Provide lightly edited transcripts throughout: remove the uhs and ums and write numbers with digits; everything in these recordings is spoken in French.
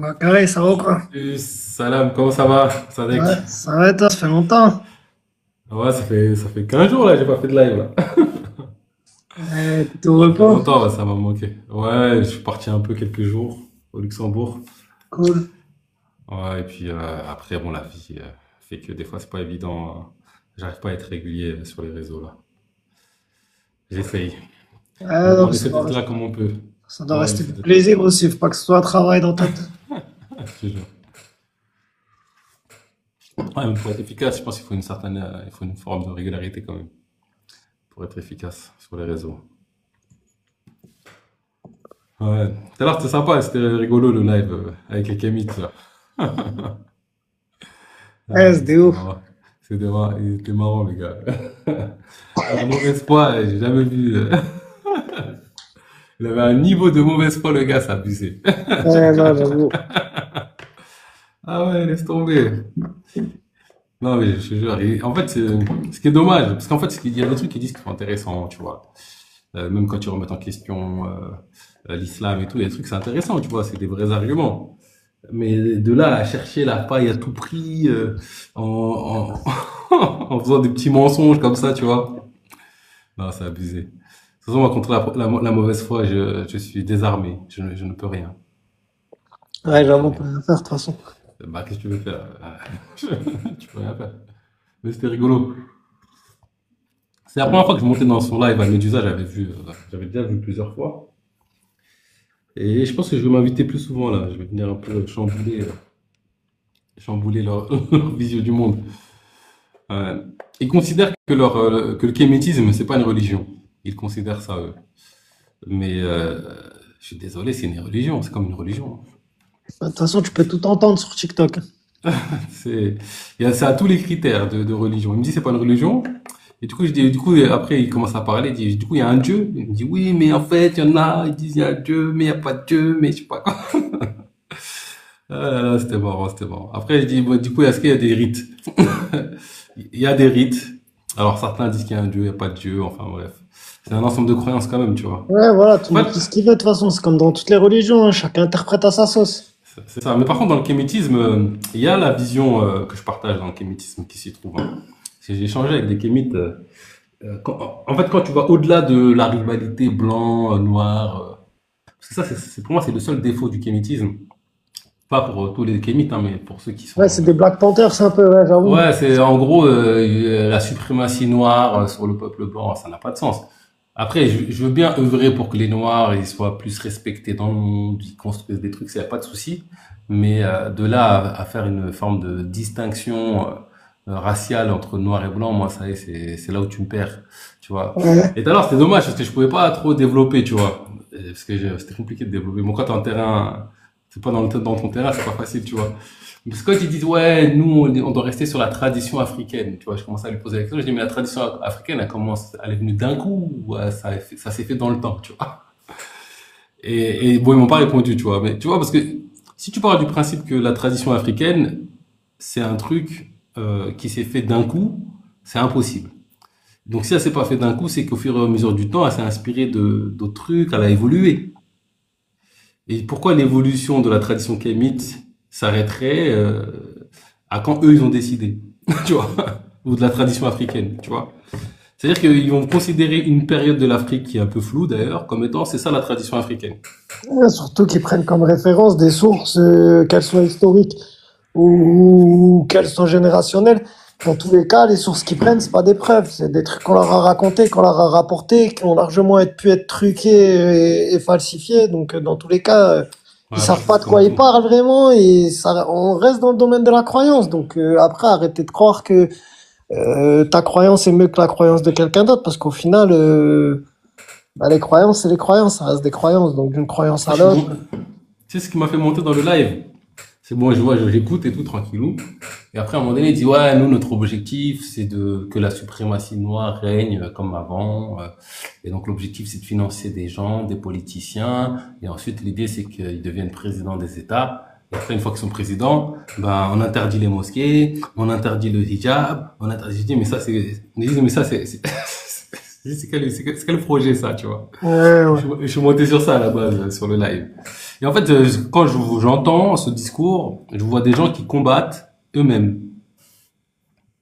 Bah, carré, ça va ou quoi? Salam, comment ça va, Ouais, Sadek? ça va et toi, ça fait longtemps. Ouais, ça fait 15 jours là, j'ai pas fait de live là. Ouais, t'es au Ça fait repos? longtemps, là, ça m'a manqué. Ouais, je suis parti un peu quelques jours au Luxembourg. Cool. Ouais, et puis après, bon, la vie fait que des fois c'est pas évident, hein. J'arrive pas à être régulier sur les réseaux là. J'essaye. Ouais, On donc, essaie d'être là comme on peut. ça doit Ouais, rester j'essaie du d'être là plaisir comme on aussi, faut pas que ce soit un travail dans ta tête. peut. Je te jure. Ouais, mais pour être efficace, je pense qu'il faut il faut une forme de régularité quand même pour être efficace sur les réseaux. Ouais. Tout à l'heure, c'était sympa, c'était rigolo le live avec les Kémites, là. Ouais, Ah, c'est des c'était ouf. marrant. Il était marrant, le gars. La mauvaise foi, j'ai jamais vu. Il avait un niveau de mauvaise foi, le gars, c'est abusé. Ouais, non, j'avoue. Ah ouais, laisse tomber. Non, mais je te jure. Et en fait, ce qui est dommage, parce qu'en fait, il y a des trucs qui disent qu'ils sont intéressants, tu vois. Même quand tu remets en question l'islam et tout, il y a des trucs, c'est intéressant, tu vois, c'est des vrais arguments. Mais de là à chercher la paille à tout prix, en faisant des petits mensonges comme ça, tu vois. Non, c'est abusé. De toute façon, moi, contre la mauvaise foi, je suis désarmé. Je ne peux rien. Ouais, Je peux j'avoue, on rien. peut rien faire de toute façon. Bah, qu'est-ce que tu veux faire? Tu peux rien faire. Mais c'était rigolo. C'est la première fois que je montais dans son live à Medusa, j'avais déjà vu plusieurs fois. Et je pense que je vais m'inviter plus souvent là. Je vais venir un peu chambouler leur vision du monde. Euh, ils considèrent que le kémétisme, c'est pas une religion. Ils considèrent ça, eux. Mais je suis désolé, c'est une religion. C'est comme une religion. Bah, de toute façon, tu peux tout entendre sur TikTok. C'est, ça a tous les critères de religion. Il me dit c'est pas une religion. Et du coup, je dis, du coup, après, il commence à parler. Il dit, du coup, il y a un Dieu. Il me dit, oui, mais en fait, il y en a. Ils disent, il y a un Dieu, mais il n'y a pas de Dieu, mais je sais pas quoi. Ah là là, c'était marrant, c'était marrant. Après, je dis, bon, du coup, est-ce qu'il y a des rites? Il y a des rites. Alors, certains disent qu'il y a un Dieu, il n'y a pas de Dieu. Enfin, bref. C'est un ensemble de croyances quand même, tu vois. Ouais, voilà, tout En le monde fait, fait ce qu'il veut de toute façon, c'est comme dans toutes les religions, hein, chacun interprète à sa sauce. c'est ça. Mais par contre, dans le kémétisme, il y a la vision que je partage dans le kémétisme qui s'y trouve, hein. Parce que j'ai échangé avec des kémites. En fait, quand tu vas au-delà de la rivalité blanc, noir, parce que ça, pour moi, c'est le seul défaut du kémitisme. Pas pour tous les kémites, hein, mais pour ceux qui Ouais, sont. c'est des Black Panthers, c'est un peu, ouais, j'avoue. Ouais, c'est en gros la suprématie noire sur le peuple blanc, ça n'a pas de sens. Après, je veux bien œuvrer pour que les noirs ils soient plus respectés dans le monde, ils construisent des trucs, ça y a pas de souci. Mais de là à faire une forme de distinction raciale entre noir et blanc, moi ça y est, c'est là où tu me perds, tu vois. Ouais. Et alors c'était dommage parce que je pouvais pas trop développer, tu vois, parce que c'était compliqué de développer. Bon, quand t'es en terrain, c'est pas dans ton terrain, c'est pas facile, tu vois. Parce que quand ils disent, ouais, nous, on doit rester sur la tradition africaine, tu vois, je commence à lui poser la question, je dis, mais la tradition africaine, elle est venue d'un coup, ou ça s'est fait dans le temps, tu vois. Et bon, ils m'ont pas répondu, tu vois, mais tu vois, parce que si tu parles du principe que la tradition africaine, c'est un truc qui s'est fait d'un coup, c'est impossible. Donc si elle s'est pas fait d'un coup, c'est qu'au fur et à mesure du temps, elle s'est inspirée de d'autres trucs, elle a évolué. Et pourquoi l'évolution de la tradition kémite s'arrêterait à quand eux ils ont décidé, tu vois, ou de la tradition africaine, tu vois. C'est-à-dire qu'ils vont considérer une période de l'Afrique qui est un peu floue d'ailleurs comme étant c'est ça la tradition africaine. Ouais, surtout qu'ils prennent comme référence des sources, qu'elles soient historiques ou qu'elles soient générationnelles. Dans tous les cas, les sources qu'ils prennent, c'est pas des preuves, c'est des trucs qu'on leur a racontés, qu'on leur a rapportés, qui ont largement pu être truqués et falsifiés. Donc, dans tous les cas, Ouais, ils après savent ça, pas c'est de quoi comme ils tout. parlent vraiment et ça, on reste dans le domaine de la croyance. Donc, après, arrêtez de croire que ta croyance est mieux que la croyance de quelqu'un d'autre, parce qu'au final, bah, les croyances, c'est les croyances, ça reste des croyances. Donc, d'une croyance Après, à l'autre. tu sais ce qui m'a fait monter dans le live. C'est bon, je vois, j'écoute et tout tranquillou. Et après, à un moment donné, il dit, ouais, nous, notre objectif, c'est que la suprématie noire règne comme avant. Et donc, l'objectif, c'est de financer des gens, des politiciens. Et ensuite, l'idée, c'est qu'ils deviennent présidents des États. Et après, une fois qu'ils sont présidents, ben, on interdit les mosquées, on interdit le hijab, on interdit, je dis, mais ça, c'est quel projet, ça, tu vois? Ouais, ouais. Je suis monté sur ça, à la base, sur le live. Et en fait, quand j'entends ce discours, je vois des gens qui combattent eux-mêmes.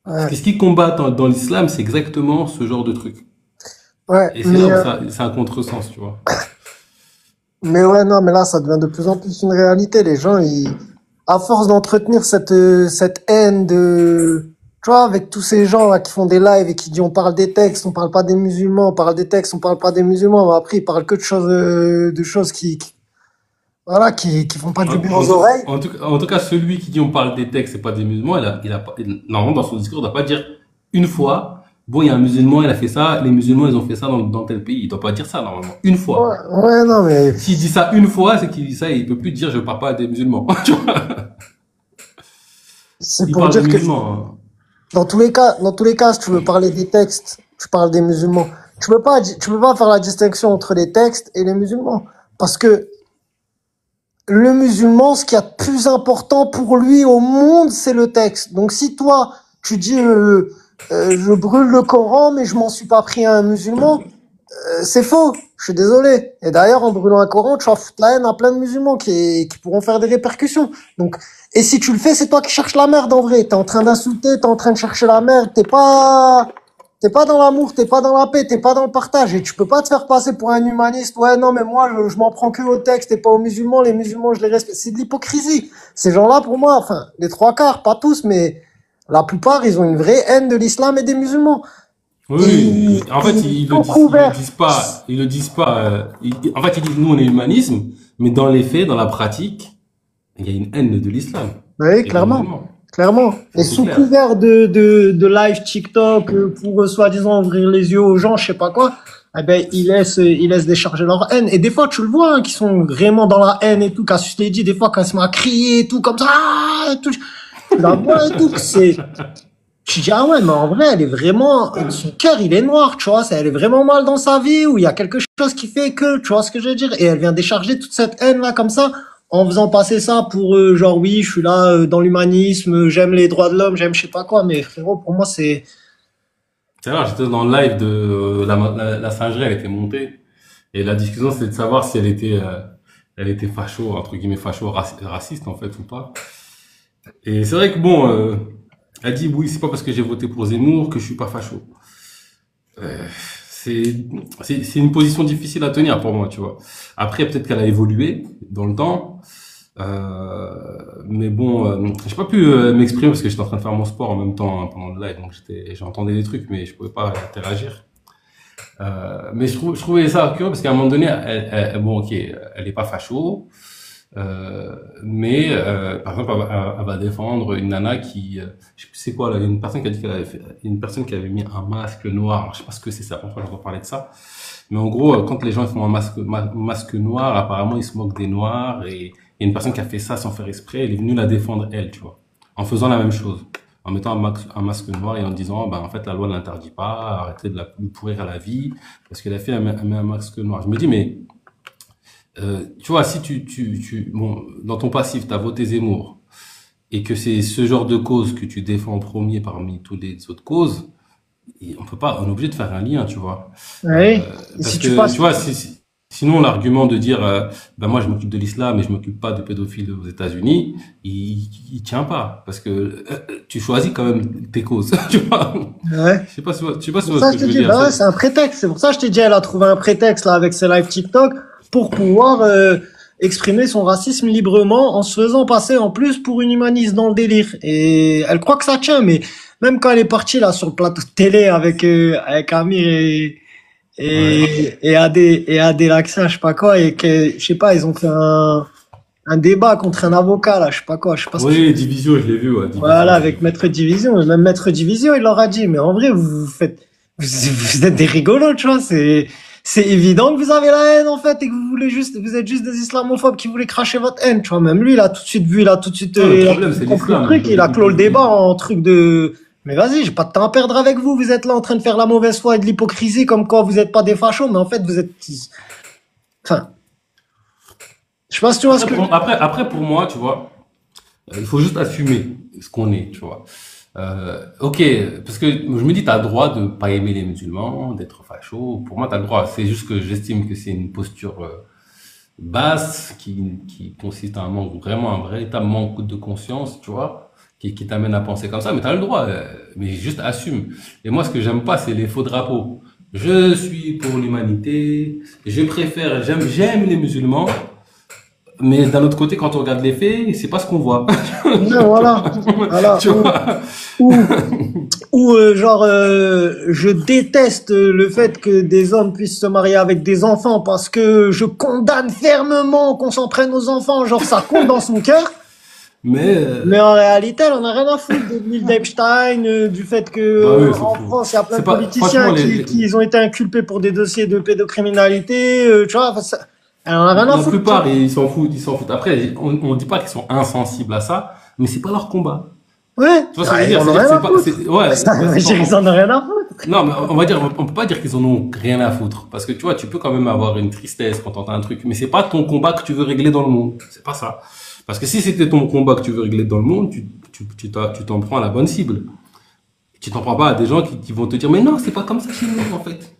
Ouais, Ce qu'ils combattent dans l'islam, c'est exactement ce genre de truc. ouais, Et c'est là où ça, c'est un contresens, tu vois. mais ouais, non, mais là, ça devient de plus en plus une réalité. Les gens, à force d'entretenir cette haine tu vois, avec tous ces gens là qui font des lives et qui disent on parle des textes, on parle pas des musulmans, on parle des textes, on parle pas des musulmans. Mais après, ils parlent que de choses voilà, qui font pas En, du bien en aux tout, oreilles. en tout cas, celui qui dit on parle des textes, c'est pas des musulmans, normalement, dans son discours, il doit pas dire une fois, bon, il y a un musulman, il a fait ça, les musulmans, ils ont fait ça dans tel pays. Il doit pas dire ça, normalement. Une Ouais, fois. ouais, non, mais S'il dit ça une fois, c'est qu'il dit ça, et il peut plus dire je parle pas des musulmans. Tu vois. c'est Il pour parle des dire que musulmans, hein. dans tous les cas, si tu veux parler des textes, tu parles des musulmans. Tu peux pas faire la distinction entre les textes et les musulmans. Parce que le musulman, ce qu'il y a de plus important pour lui au monde, c'est le texte. Donc si toi, tu dis je brûle le Coran, mais je m'en suis pas pris à un musulman, c'est faux. Je suis désolé. Et d'ailleurs, en brûlant un Coran, tu vas foutre la haine à plein de musulmans qui pourront faire des répercussions. Donc, et si tu le fais, c'est toi qui cherches la merde en vrai. T'es en train d'insulter, t'es en train de chercher la merde. T'es pas dans l'amour, t'es pas dans la paix, t'es pas dans le partage. Et tu peux pas te faire passer pour un humaniste. Ouais, non, mais moi, je m'en prends que au texte et pas aux musulmans. Les musulmans, je les respecte. C'est de l'hypocrisie. Ces gens-là, pour moi, enfin, les trois quarts, pas tous, mais la plupart, ils ont une vraie haine de l'islam et des musulmans. Oui, Ils, en fait, ils ils le sont disent, ils le couverts. disent pas, ils le disent pas. En fait, ils disent nous on est humanisme, mais dans les faits, dans la pratique, il y a une haine de l'islam Oui, et des clairement. musulmans. Clairement. Et Ça c'est sous clair. couvert de live TikTok pour soi-disant ouvrir les yeux aux gens, je sais pas quoi, eh ben, ils laissent décharger leur haine. Et des fois, tu le vois, hein, qui sont vraiment dans la haine et tout, Cassius l'a dit, des fois, quand ils se mettent à crier et tout, comme ça, ah, et tout, tu la vois et tout, tu dis, ah ouais, mais en vrai, elle est vraiment, son cœur, il est noir, tu vois, elle est vraiment mal dans sa vie, ou il y a quelque chose qui fait que, tu vois ce que je veux dire, et elle vient décharger toute cette haine-là, comme ça, en faisant passer ça pour, genre, oui, je suis là, dans l'humanisme, j'aime les droits de l'homme, j'aime je sais pas quoi, mais frérot, pour moi, c'est, C'est vrai, j'étais dans le live de la singerie, elle était montée et la discussion c'était de savoir si elle était facho entre guillemets facho raciste en fait ou pas. Et c'est vrai que bon, elle dit oui, c'est pas parce que j'ai voté pour Zemmour que je suis pas facho. Euh, c'est c'est une position difficile à tenir pour moi, tu vois. Après, peut-être qu'elle a évolué dans le temps, mais bon, j'ai pas pu m'exprimer parce que j'étais en train de faire mon sport en même temps hein, pendant le live, donc j'entendais des trucs, mais je pouvais pas interagir. Mais je trouvais ça curieux parce qu'à un moment donné, bon, ok, elle est pas facho, mais par exemple, elle va défendre une nana qui, je sais plus c'est quoi là, il y a une personne qui a dit qu'elle avait fait, une personne qui avait mis un masque noir. Alors, je sais pas ce que c'est ça. Enfin, j'entends parler de ça. Mais en gros, quand les gens font un masque noir, apparemment ils se moquent des noirs et il y a une personne qui a fait ça sans faire exprès. Elle est venue la défendre elle, tu vois, en faisant la même chose. En mettant un masque noir et en disant, ben, en fait, la loi ne l'interdit pas, arrêtez de lui pourrir à la vie, parce qu'elle a fait un masque noir. Je me dis, mais tu vois, si bon, dans ton passif, tu as voté Zemmour et que c'est ce genre de cause que tu défends en premier parmi toutes les autres causes, et on est obligé de faire un lien, tu vois. oui. Et Parce si tu que, tu passes, vois, sinon l'argument de dire, ben moi je m'occupe de l'islam et je m'occupe pas de pédophiles aux États-Unis, il tient pas. Parce que tu choisis quand même tes causes, tu vois. ouais. Je sais pas si tu Pour vois ce ça, que je te je veux dis, dire. bah ouais, c'est un prétexte. C'est pour ça que je t'ai dit, elle a trouvé un prétexte, là, avec ses lives TikTok, pour pouvoir, exprimer son racisme librement en se faisant passer en plus pour une humaniste dans le délire. Et elle croit que ça tient, mais même quand elle est partie, là, sur le plateau de télé avec Amir Ouais. et Adé Laxin, je sais pas quoi, et que, je sais pas, ils ont fait un débat contre un avocat, là, je sais pas ce que Oui, Division, je l'ai vu, ouais, voilà, Division, je l'ai avec vu. Maître Division, et même Maître Division, il leur a dit, mais en vrai, vous êtes des rigolos, tu vois, c'est évident que vous avez la haine, en fait, et que vous êtes juste des islamophobes qui voulaient cracher votre haine, tu vois, même lui, il a tout de suite vu, Non, le il a tout problème, de suite c'est compris le l'islam. truc, il a clos le débat en truc de, mais vas-y, j'ai pas de temps à perdre avec vous, vous êtes là en train de faire la mauvaise foi et de l'hypocrisie, comme quoi vous êtes pas des fachos, mais en fait, vous êtes, enfin, je sais pas si tu vois ce que, Après, pour moi, tu vois, il faut juste assumer ce qu'on est, tu vois. Ok, parce que je me dis, t'as le droit de pas aimer les musulmans, d'être facho. Pour moi, t'as le droit. C'est juste que j'estime que c'est une posture basse qui consiste à un manque, vraiment un véritable manque de conscience, tu vois, qui t'amène à penser comme ça, mais t'as le droit, mais juste assume. Et moi, ce que j'aime pas, c'est les faux drapeaux. Je suis pour l'humanité, j'aime les musulmans, mais d'un autre côté, quand on regarde les faits, c'est pas ce qu'on voit. Non, voilà, voilà. Tu vois? Ou, genre, je déteste le fait que des hommes puissent se marier avec des enfants parce que je condamne fermement qu'on s'en prenne aux enfants. Genre, ça compte dans son cœur. Mais, Mais en réalité, elle en a rien à foutre de l'île d'Epstein, du fait que bah oui, c'est en fou. France, il y a plein C'est de pas, franchement, politiciens qui ont été inculpés pour des dossiers de pédocriminalité. Tu vois, enfin, elle en a rien à la foutre. Tu vois. plupart, ils s'en foutent. Après, on dit pas qu'ils sont insensibles à ça, mais c'est pas leur combat. Ouais, Tu vois ce que je ah, veux ils dire? en ont C'est-à-dire que rien à c'est pas, foutre. Ça veut dire qu'ils en ont rien à foutre. non, mais on va dire, on peut pas dire qu'ils en ont rien à foutre. Parce que tu vois, tu peux quand même avoir une tristesse quand t'entends un truc, mais c'est pas ton combat que tu veux régler dans le monde. C'est pas ça. Parce que si c'était ton combat que tu veux régler dans le monde, tu t'en prends à la bonne cible. Tu t'en prends pas à des gens qui vont te dire, mais non, c'est pas comme ça chez nous, en fait.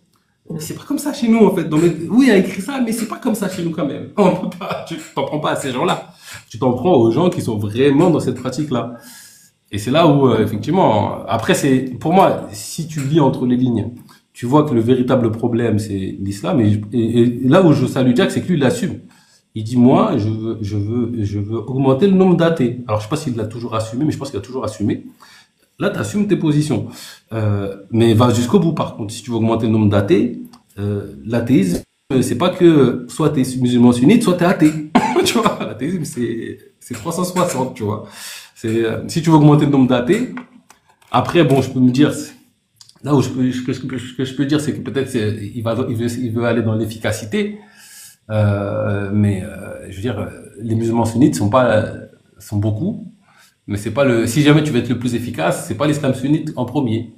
C'est pas comme ça chez nous, en fait. Oui, il a écrit ça, mais c'est pas comme ça chez nous, quand même. On peut pas, tu t'en prends pas à ces gens-là. Tu t'en prends aux gens qui sont vraiment dans cette pratique-là. Et c'est là où, effectivement, après, pour moi, si tu lis entre les lignes, tu vois que le véritable problème, c'est l'islam. Et là où je salue Jack, c'est que lui, il l'assume. Il dit, moi, je veux augmenter le nombre d'athées. Alors, je sais pas s'il l'a toujours assumé, mais je pense qu'il a toujours assumé. Là, tu assumes tes positions. Mais va jusqu'au bout, par contre. Si tu veux augmenter le nombre d'athées, l'athéisme, c'est pas que soit t'es musulman sunnite, soit t'es athée. Tu vois, l'athéisme, c'est 360, tu vois. Si tu veux augmenter le nombre d'athées, après, bon, je peux me dire, là où que je peux dire, c'est que peut-être il veut aller dans l'efficacité, je veux dire, les musulmans sunnites sont beaucoup, mais c'est pas si jamais tu veux être le plus efficace, c'est pas l'islam sunnite en premier.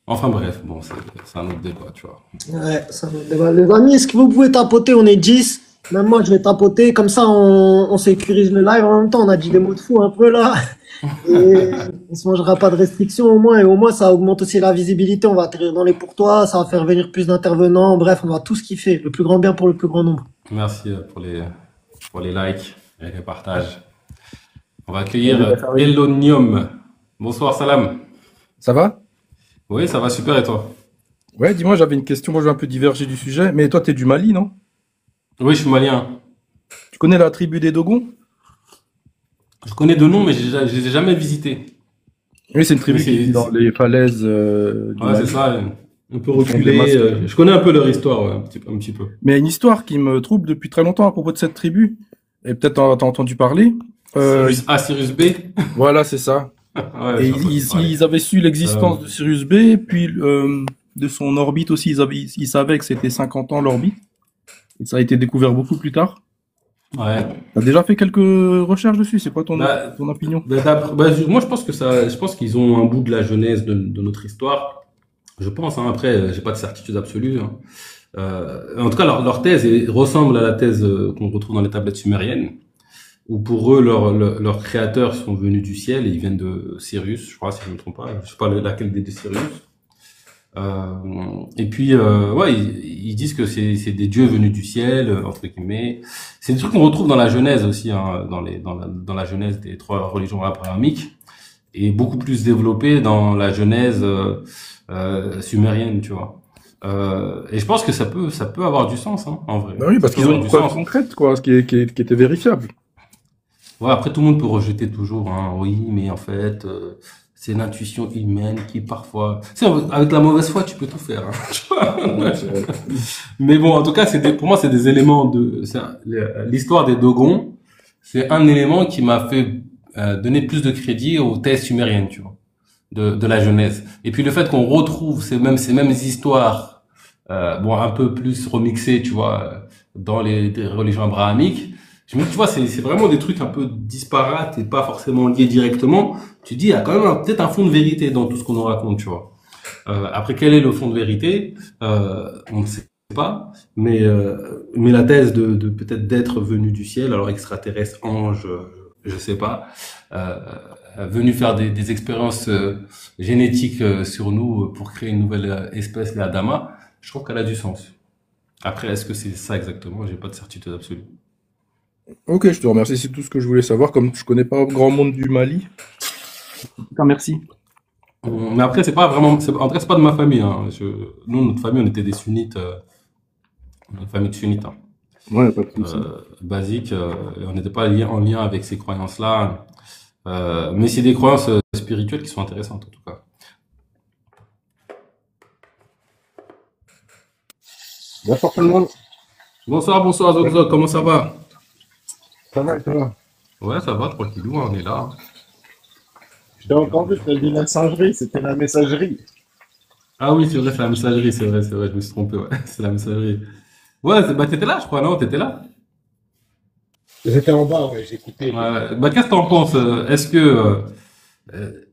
Enfin bref, bon, c'est un autre débat, tu vois. Ouais, ça va débat. Les amis, est-ce que vous pouvez tapoter? On est 10. Même moi, je vais tapoter. Comme ça, on sécurise le live. En même temps, on a dit des mots de fou un peu là. Et on se mangera pas de restrictions au moins. Et au moins, ça augmente aussi la visibilité. On va atterrir dans les pourtois. Ça va faire venir plus d'intervenants. Bref, on va tout ce kiffer. Le plus grand bien pour le plus grand nombre. Merci pour les likes et les partages. On va accueillir Elonium. Bonsoir, Salam. Ça va? Oui, ça va super et toi? Ouais, dis-moi, j'avais une question. Moi, je vais un peu diverger du sujet. Mais toi, t'es du Mali, non? Oui, je suis malien. Tu connais la tribu des Dogons? Je connais de noms, mais je les ai jamais visités. Oui, c'est une Mais tribu qui vit dans les falaises du ouais, c'est Mali. ça, un peu Ils font des reculé. masques. Je connais un peu leur histoire, ouais, un petit peu. Mais une histoire qui me trouble depuis très longtemps à propos de cette tribu, et peut-être t'as entendu parler. Sirius A, Sirius B. Voilà, c'est ça. Ouais, Et j'ai entendu parler. ils avaient su l'existence de Sirius B, puis de son orbite aussi, ils savaient que c'était 50 ans l'orbite. Et ça a été découvert beaucoup plus tard. Ouais. T'as déjà fait quelques recherches dessus, c'est quoi Bah, ton opinion? moi, je pense je pense qu'ils ont un bout de la genèse de notre histoire. Je pense, hein, après, j'ai pas de certitude absolue, hein. En tout cas, leur thèse ressemble à la thèse qu'on retrouve dans les tablettes sumériennes, où pour eux, leurs créateurs sont venus du ciel et ils viennent de Sirius, je crois, si je ne me trompe pas. Je sais pas laquelle des deux Sirius. Et puis, ouais, ils disent que c'est des dieux venus du ciel, entre guillemets. C'est des trucs qu'on retrouve dans la Genèse aussi, hein, dans la Genèse des trois religions abrahamiques, et beaucoup plus développé dans la Genèse sumérienne, tu vois. Et je pense que ça peut avoir du sens, hein, en vrai. Bah oui, parce Ça peut qu'ils ont avoir une du preuve sens. concrète, quoi, ce qui était vérifiable. Ouais, après tout le monde peut rejeter toujours, hein, oui, mais en fait, c'est l'intuition humaine qui parfois, tu sais, avec la mauvaise foi, tu peux tout faire, hein, tu vois. Ouais, c'est vrai. Mais bon, en tout cas, pour moi, c'est des éléments l'histoire des Dogons, c'est un élément qui m'a fait donner plus de crédit aux thèses sumériennes, tu vois, de la Genèse. Et puis le fait qu'on retrouve ces mêmes histoires, bon, un peu plus remixées, tu vois, dans les religions abrahamiques. Je me dis, tu vois, c'est vraiment des trucs un peu disparates et pas forcément liés directement. Tu dis, il y a quand même peut-être un fond de vérité dans tout ce qu'on nous raconte, tu vois. Après, quel est le fond de vérité on ne sait pas, mais la thèse de peut-être d'être venu du ciel, alors extraterrestre, ange, je sais pas, venu faire des expériences génétiques sur nous pour créer une nouvelle espèce, la Adama, je trouve qu'elle a du sens. Après, est-ce que c'est ça exactement? J'ai pas de certitude absolue. Ok, je te remercie, c'est tout ce que je voulais savoir. Comme je connais pas grand monde du Mali. Ah, merci. Mais après, c'est pas vraiment, en tout cas, c'est pas de ma famille, hein. Nous, notre famille, on était des sunnites, une famille de sunnites, hein. Ouais, pas de souci. Basique, et on n'était pas en lien avec ces croyances-là. Mais c'est des croyances spirituelles qui sont intéressantes, en tout cas. Bonsoir tout le monde. Bonsoir, bonsoir, Zok Zok, comment ça va? Ça va et toi? Ouais, ça va, tranquillou, on est là. Je t'ai entendu, tu as dit messagerie, c'était la messagerie. Ah oui, c'est vrai, c'est la messagerie, c'est vrai, je me suis trompé, ouais, c'est la messagerie. Ouais, bah t'étais là, je crois, non? T'étais là? J'étais en bas, ouais, j'écoutais. Ouais. Bah qu'est-ce que t'en penses? Est-ce que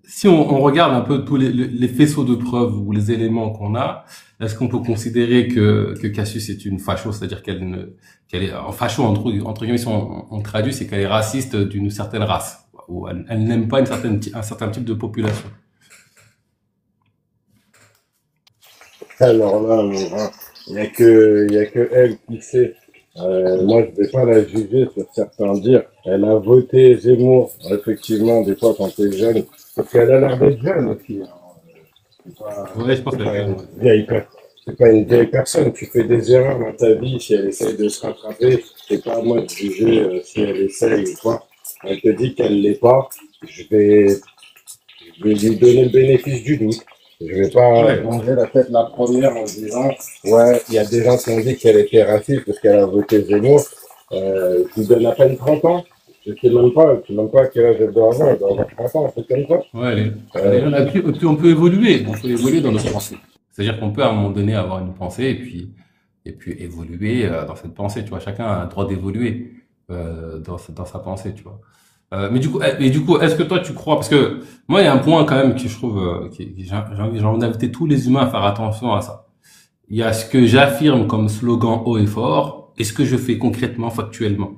si on regarde un peu tous les faisceaux de preuves ou les éléments qu'on a, est-ce qu'on peut considérer que Cassius est une facho, c'est-à-dire qu'elle est en facho entre guillemets, si on traduit, c'est qu'elle est raciste d'une certaine race, ou elle n'aime pas un certain type de population. Alors là, il y a que elle qui sait. Moi, je vais pas la juger sur certains dires. Elle a voté Zemmour, effectivement, des fois quand t'es jeune, parce qu'elle a l'air d'être jeune aussi, hein. C'est pas, Ouais, je pense c'est qu'elle pas est une jeune. c'est pas une vieille personne. Tu fais des erreurs dans ta vie. Si elle essaye de se rattraper, c'est pas à moi de juger si elle essaye ou pas. Elle te dit qu'elle l'est pas. Je vais, je vais lui donner le bénéfice du doute. Je vais pas Ouais. manger la tête la première en disant, ouais, il y a des gens qui ont dit qu'elle était raciste parce qu'elle a voté Zemmour. Je lui donne à peine 30 ans. Je sais même pas quel âge elle doit avoir. Elle doit avoir 30 ans, c'est comme ça. Ouais, elle est Euh, jeune. Et puis on peut évoluer dans notre pensée. C'est-à-dire qu'on peut à un moment donné avoir une pensée et puis évoluer dans cette pensée, tu vois. Chacun a un droit d'évoluer dans sa pensée, tu vois. Mais du coup, est-ce que toi tu crois, parce que moi il y a un point quand même que je trouve, j'ai envie d'inviter tous les humains à faire attention à ça. Il y a ce que j'affirme comme slogan haut et fort et ce que je fais concrètement, factuellement.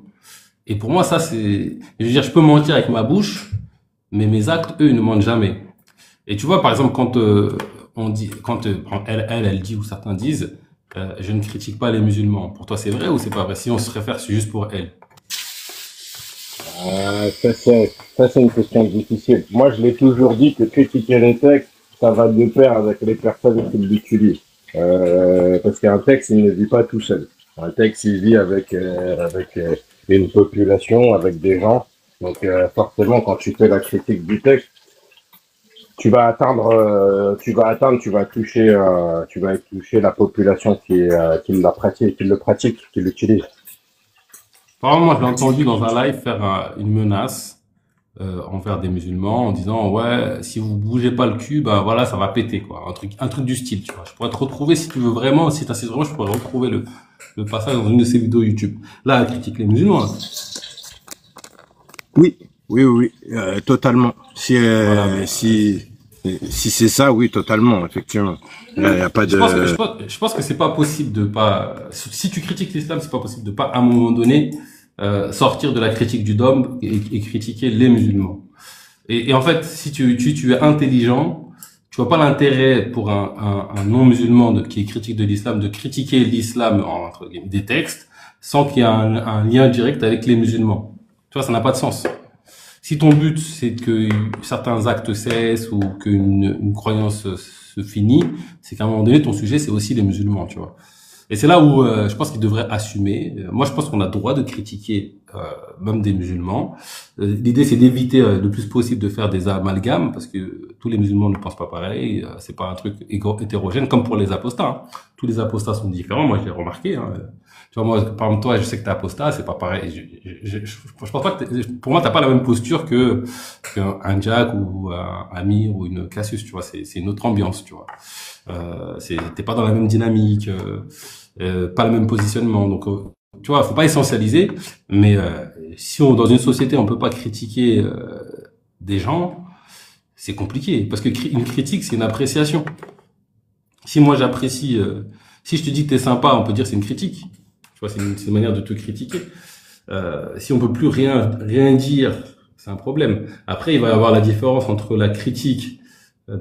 Et pour moi, ça, je veux dire, je peux mentir avec ma bouche, mais mes actes, eux, ils ne mentent jamais. Et tu vois, par exemple, quand on dit, quand elle dit ou certains disent, je ne critique pas les musulmans. Pour toi, c'est vrai ou c'est pas vrai? Si on se réfère, c'est juste pour elle. ça, c'est une question difficile. Moi, je l'ai toujours dit que critiquer les textes, ça va de pair avec les personnes qui l'utilisent. Parce qu'un texte, il ne vit pas tout seul. Un texte, il vit avec une population, avec des gens. Donc, forcément, quand tu fais la critique du texte, tu vas toucher la population qui la pratique, qui le pratique, qui l'utilise. Par exemple, moi, je l'ai entendu dans un live faire une menace envers des musulmans en disant, ouais, si vous bougez pas le cul, ben voilà, ça va péter, quoi. Un truc du style, tu vois. Je pourrais te retrouver, si tu veux vraiment, si t'insistes vraiment, je pourrais retrouver le passage dans une de ses vidéos YouTube. Là, elle critique les musulmans, hein. Oui, oui, totalement. Voilà, mais Si c'est ça, oui, totalement, effectivement. Il n'y a pas de... je pense que c'est pas possible de pas, si tu critiques l'islam, c'est pas possible de pas, à un moment donné, sortir de la critique du dogme et critiquer les musulmans. Et en fait, si tu es intelligent, tu vois pas l'intérêt pour un non-musulman qui est critique de l'islam de critiquer l'islam entre guillemets, des textes sans qu'il y ait un lien direct avec les musulmans. Tu vois, ça n'a pas de sens. Si ton but c'est que certains actes cessent ou qu'une croyance se finit, c'est qu'à un moment donné ton sujet c'est aussi les musulmans, tu vois. Et c'est là où je pense qu'ils devraient assumer. Moi, je pense qu'on a le droit de critiquer même des musulmans. L'idée, c'est d'éviter le plus possible de faire des amalgames parce que tous les musulmans ne pensent pas pareil. C'est pas un truc hétérogène comme pour les apostats, hein. Tous les apostats sont différents. Moi, je l'ai remarqué, hein. Tu vois, moi, par exemple, toi, je sais que t'es apostat, c'est pas pareil. Je pense pas que pour moi, t'as pas la même posture qu'un Jack ou un Amir ou une Cassius, tu vois. C'est une autre ambiance, tu vois. T'es pas dans la même dynamique. Pas le même positionnement. Donc, tu vois, faut pas essentialiser, mais si dans une société on peut pas critiquer des gens, c'est compliqué parce que une critique c'est une appréciation. Si moi j'apprécie, si je te dis que t'es sympa, on peut dire c'est une critique. Tu vois, c'est une manière de te critiquer. Si on peut plus rien dire, c'est un problème. Après, il va y avoir la différence entre la critique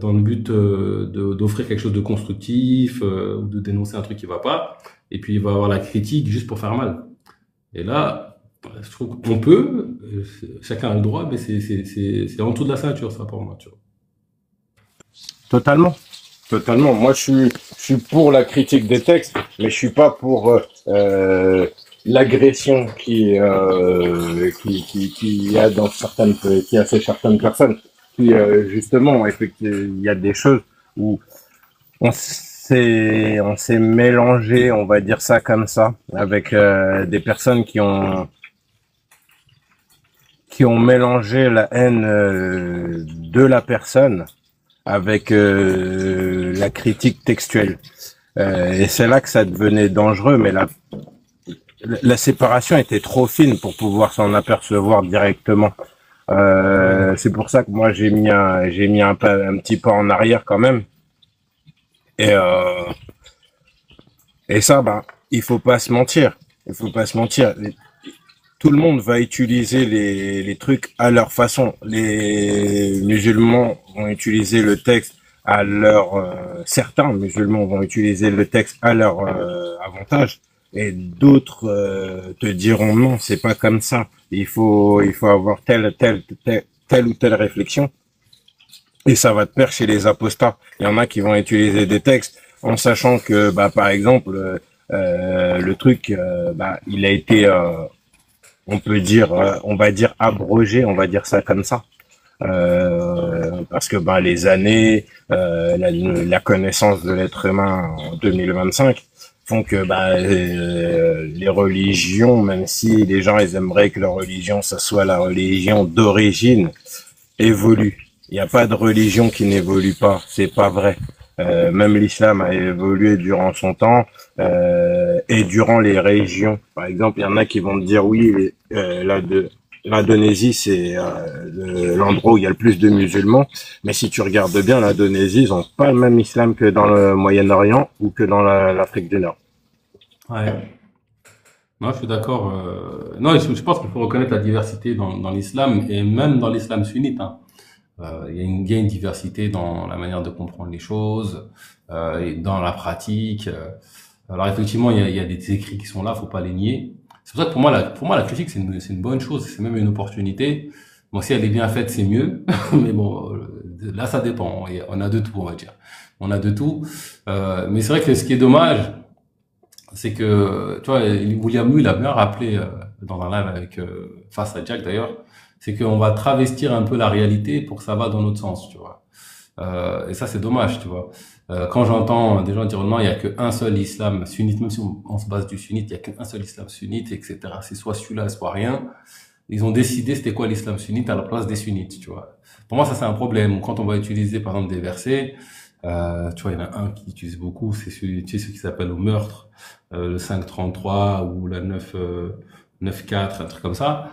dans le but d'offrir quelque chose de constructif ou de dénoncer un truc qui va pas. Et puis il va avoir la critique juste pour faire mal. Et là, je trouve qu'on peut, chacun a le droit, mais c'est en dessous de la ceinture, ça, pour moi, tu vois. Totalement. Totalement. Moi, je suis pour la critique des textes, mais je suis pas pour l'agression qui y a dans qui a chez certaines personnes. Qui justement, effectivement, il y a des choses où on s'est mélangé, on va dire ça comme ça, avec des personnes qui ont mélangé la haine de la personne avec la critique textuelle. Et c'est là que ça devenait dangereux, mais la séparation était trop fine pour pouvoir s'en apercevoir directement. C'est pour ça que moi j'ai mis un petit pas en arrière quand même. Et ça, bah, il faut pas se mentir. Il faut pas se mentir. Tout le monde va utiliser les trucs à leur façon. Les musulmans vont utiliser le texte à certains musulmans vont utiliser le texte à leur avantage, et d'autres te diront non, c'est pas comme ça. Il faut avoir telle ou telle réflexion. Et ça va te perdre chez les apostats. Il y en a qui vont utiliser des textes en sachant que, bah, par exemple, le truc, bah, il a été, on va dire abrogé, on va dire ça comme ça. Parce que bah, les années, la connaissance de l'être humain en 2025 font que bah, les religions, même si les gens ils aimeraient que leur religion, ça soit la religion d'origine, évolue. Il n'y a pas de religion qui n'évolue pas, c'est pas vrai. Même l'islam a évolué durant son temps et durant les régions. Par exemple, il y en a qui vont te dire oui, l'Indonésie c'est l'endroit où il y a le plus de musulmans, mais si tu regardes bien, l'Indonésie, ils ont pas le même islam que dans le Moyen-Orient ou que dans l'Afrique du Nord. Ouais. Non, je suis d'accord. Non, je pense qu'il faut reconnaître la diversité dans l'islam et même dans l'islam sunnite, hein. Il y a une diversité dans la manière de comprendre les choses, et dans la pratique. Alors effectivement, il y a des écrits qui sont là, faut pas les nier. C'est pour ça que pour moi, la critique, c'est une bonne chose, c'est même une opportunité. Bon, si elle est bien faite, c'est mieux. Mais bon, là, ça dépend. On a de tout, on va dire. On a de tout. Mais c'est vrai que ce qui est dommage, c'est que, tu vois, William Louis l'a bien rappelé dans un live avec face à Jack d'ailleurs, c'est qu'on va travestir un peu la réalité pour que ça va dans notre sens, tu vois. Et ça, c'est dommage, tu vois. Quand j'entends des gens dire non, il y a qu'un seul islam sunnite, même si on se base du sunnite, il y a qu'un seul islam sunnite, etc. C'est soit celui-là, soit rien. Ils ont décidé c'était quoi l'islam sunnite à la place des sunnites, tu vois. Pour moi, ça, c'est un problème. Quand on va utiliser, par exemple, des versets, tu vois, il y en a un qui utilise beaucoup, c'est celui, tu sais, ce qui s'appelle au meurtre, le 5.33 ou la 9.4, un truc comme ça.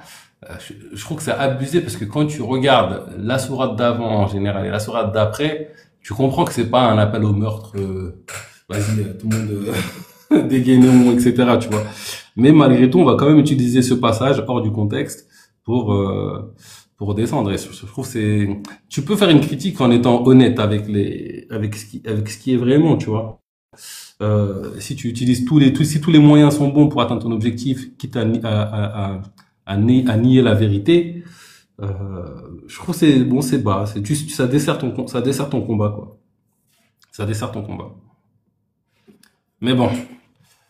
Je trouve que c'est abusé parce que quand tu regardes la sourate d'avant en général et la sourate d'après, tu comprends que c'est pas un appel au meurtre, vas-y, tout le monde dégainons, etc., tu vois. Mais malgré tout, on va quand même utiliser ce passage hors du contexte pour descendre. Et je trouve que tu peux faire une critique en étant honnête avec ce qui est vraiment, tu vois. Si tu utilises si tous les moyens sont bons pour atteindre ton objectif, quitte à nier la vérité, je trouve que c'est bon, c'est bas, ça dessert ton combat, quoi. Ça dessert ton combat. Mais bon,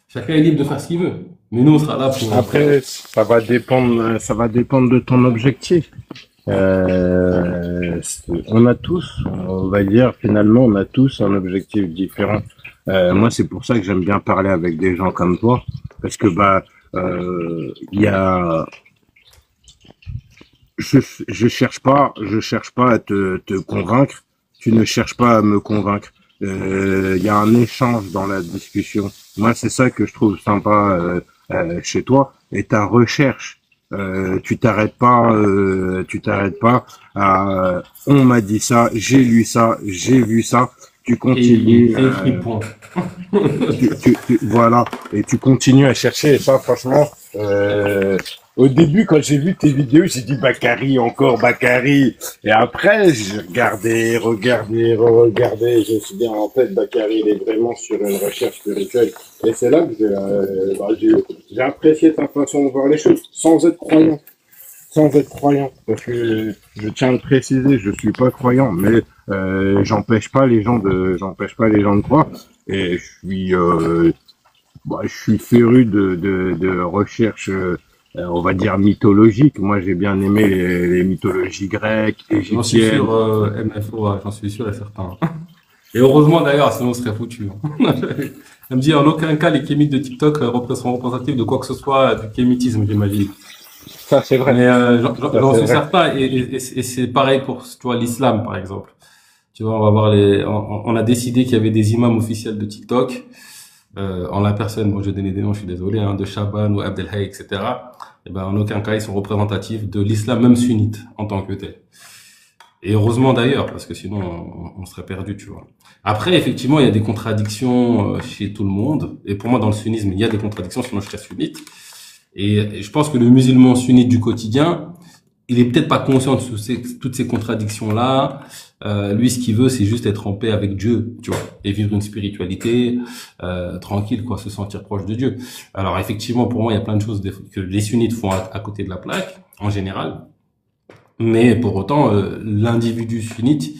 chacun est libre de faire ce qu'il veut. Mais nous, on sera là pour. Après, ça va dépendre de ton objectif. On a tous, on va dire, finalement, on a tous un objectif différent. Moi, c'est pour ça que j'aime bien parler avec des gens comme toi, parce que bah, il y a, je cherche pas à te convaincre. Tu ne cherches pas à me convaincre. Il y a un échange dans la discussion. Moi, c'est ça que je trouve sympa chez toi. Et ta recherche, tu t'arrêtes pas à on m'a dit ça, j'ai lu ça, j'ai vu ça. Tu continues. Et écrit point. Voilà, et tu continues à chercher. Et ça, franchement, Au début, quand j'ai vu tes vidéos, j'ai dit Bakary, encore Bakary. Et après, j'ai regardé. Je me suis dit, en fait, Bakary, il est vraiment sur une recherche spirituelle. Et c'est là que j'ai apprécié ta façon de voir les choses, sans être croyant. Sans être croyant. Parce que je tiens à le préciser, je suis pas croyant, mais j'empêche pas les gens de croire. Et je suis féru de recherches, on va dire mythologiques. Moi, j'ai bien aimé les mythologies grecques, J'en suis égyptiennes. sûr, MFO, ouais, j'en suis sûr et certain. Et heureusement d'ailleurs, sinon on serait foutu. Elle me dit en aucun cas les kémites de TikTok sont représentatifs de quoi que ce soit du kémitisme, j'imagine. Ça, c'est vrai. Mais Ça, j'en c'est suis vrai. certain et c'est pareil pour tu vois l'islam par exemple. Tu vois, on va voir on a décidé qu'il y avait des imams officiels de TikTok en la personne. Bon, je vais donner des noms, je suis désolé, hein, de Shaban ou Abdelhay, etc. Et ben en aucun cas ils sont représentatifs de l'islam même sunnite en tant que tel. Et heureusement d'ailleurs, parce que sinon on serait perdu, tu vois. Après, effectivement, il y a des contradictions chez tout le monde. Et pour moi, dans le sunnisme, il y a des contradictions, sinon je serais sunnite. Et je pense que le musulman sunnite du quotidien, il est peut-être pas conscient de toutes ces contradictions-là. Lui, ce qu'il veut, c'est juste être en paix avec Dieu, tu vois, et vivre une spiritualité tranquille, quoi, se sentir proche de Dieu. Alors, effectivement, pour moi, il y a plein de choses que les sunnites font à côté de la plaque, en général. Mais pour autant, l'individu sunnite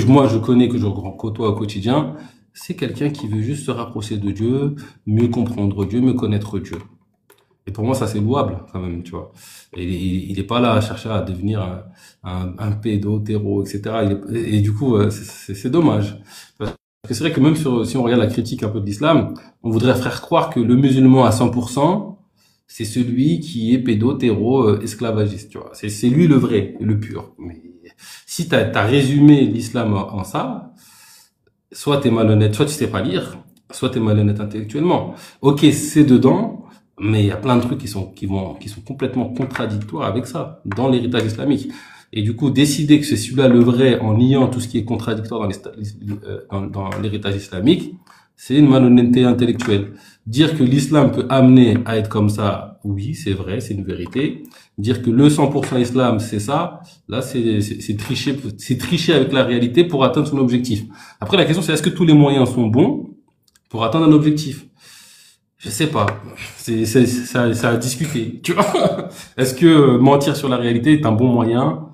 moi je connais, que je côtoie au quotidien, c'est quelqu'un qui veut juste se rapprocher de Dieu, mieux comprendre Dieu, mieux connaître Dieu. Et pour moi, ça c'est louable quand même, tu vois. Et il est pas là à chercher à devenir un pédo, terreau, etc. Et du coup, c'est dommage. Parce que c'est vrai que même si on regarde la critique un peu de l'islam, on voudrait faire croire que le musulman à 100%, c'est celui qui est pédo, terreau, esclavagiste, tu vois. C'est lui le vrai, le pur. Mais si t'as résumé l'islam en ça, soit t'es malhonnête, soit tu sais pas lire, soit t'es malhonnête intellectuellement. Ok, c'est dedans, mais il y a plein de trucs qui sont complètement contradictoires avec ça, dans l'héritage islamique. Et du coup, décider que c'est celui-là le vrai en niant tout ce qui est contradictoire dans l'héritage islamique, c'est une malhonnêteté intellectuelle. Dire que l'islam peut amener à être comme ça, oui, c'est vrai, c'est une vérité. Dire que le 100% islam, c'est ça, là, c'est tricher avec la réalité pour atteindre son objectif. Après, la question, c'est est-ce que tous les moyens sont bons pour atteindre un objectif? Je sais pas. Ça a discuté, tu vois. Est-ce que mentir sur la réalité est un bon moyen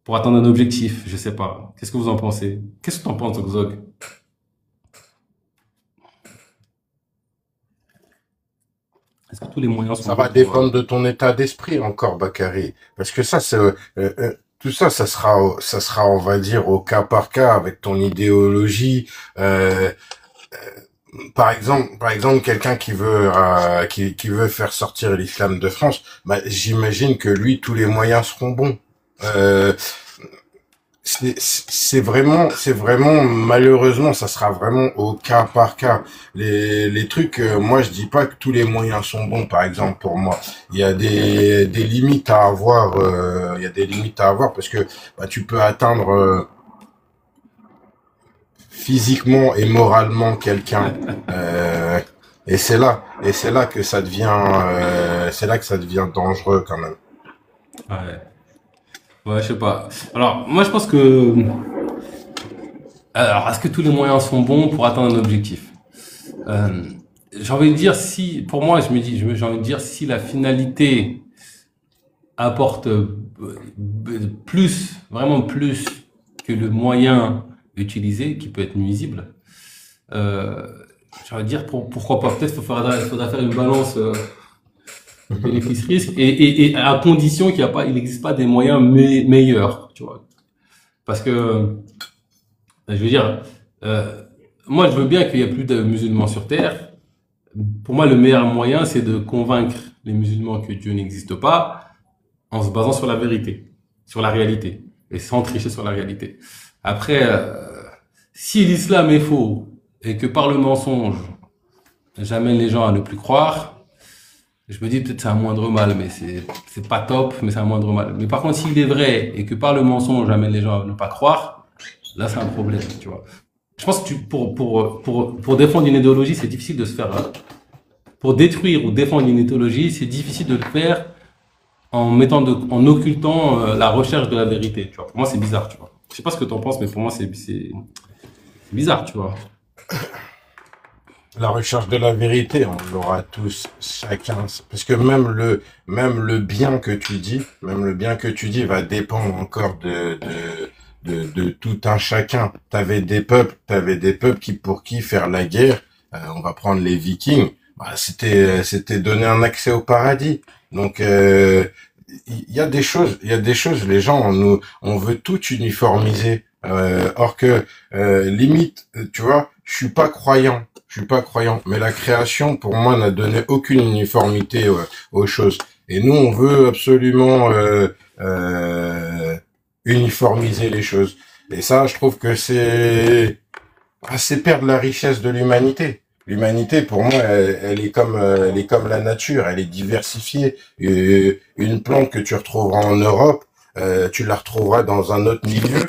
pour atteindre un objectif? Je sais pas. Qu'est-ce que vous en pensez? Qu'est-ce que tu en penses, Zog? Est-ce que tous les moyens sont Ça va bons pour... dépendre de ton état d'esprit encore, Bakary. Parce que ça, tout ça, ça sera, on va dire, au cas par cas avec ton idéologie. Par exemple, quelqu'un qui veut faire sortir l'islam de France, bah, j'imagine que lui, tous les moyens seront bons. Euh, c'est vraiment, malheureusement, ça sera vraiment au cas par cas. Les trucs, moi, je dis pas que tous les moyens sont bons, par exemple, pour moi. Il y a des limites à avoir, parce que, bah, tu peux atteindre, physiquement et moralement quelqu'un, et c'est là que ça devient, dangereux quand même. Ouais. Ouais, je sais pas. Alors, moi, je pense que... Alors, est-ce que tous les moyens sont bons pour atteindre un objectif? J'ai envie de dire pour moi, j'ai envie de dire si la finalité apporte plus, vraiment plus que le moyen utilisé, qui peut être nuisible, j'ai envie de dire pourquoi pas. Peut-être faudra faire une balance bénéfice-risque et à condition il n'existe pas des moyens meilleurs, tu vois. Parce que je veux dire, moi, je veux bien qu'il y ait plus de musulmans sur Terre. Pour moi, le meilleur moyen, c'est de convaincre les musulmans que Dieu n'existe pas en se basant sur la vérité, sur la réalité, et sans tricher sur la réalité. Après, si l'islam est faux et que par le mensonge, j'amène les gens à ne plus croire, je me dis peut-être c'est un moindre mal, mais c'est pas top, mais c'est un moindre mal. Mais par contre, s'il est vrai et que par le mensonge, j'amène les gens à ne pas croire, là, c'est un problème, tu vois. Je pense que pour défendre une idéologie, c'est difficile de se faire pour détruire ou défendre une idéologie, c'est difficile de le faire en occultant la recherche de la vérité. Tu vois. Pour moi, c'est bizarre, tu vois. Je sais pas ce que tu en penses, mais pour moi, c'est bizarre, tu vois. La recherche de la vérité, on l'aura tous, chacun. Parce que même le bien que tu dis, va dépendre encore de tout un chacun. T'avais des peuples pour qui faire la guerre, on va prendre les Vikings, bah, c'était donner un accès au paradis. Donc, il y a des choses, les gens, on veut tout uniformiser. Or que, limite, tu vois, je suis pas croyant, mais la création, pour moi, n'a donné aucune uniformité aux choses. Et nous, on veut absolument uniformiser les choses. Et ça, je trouve que c'est perdre la richesse de l'humanité. L'humanité, pour moi, elle est comme la nature, elle est diversifiée. Et une plante que tu retrouveras en Europe, tu la retrouveras dans un autre milieu.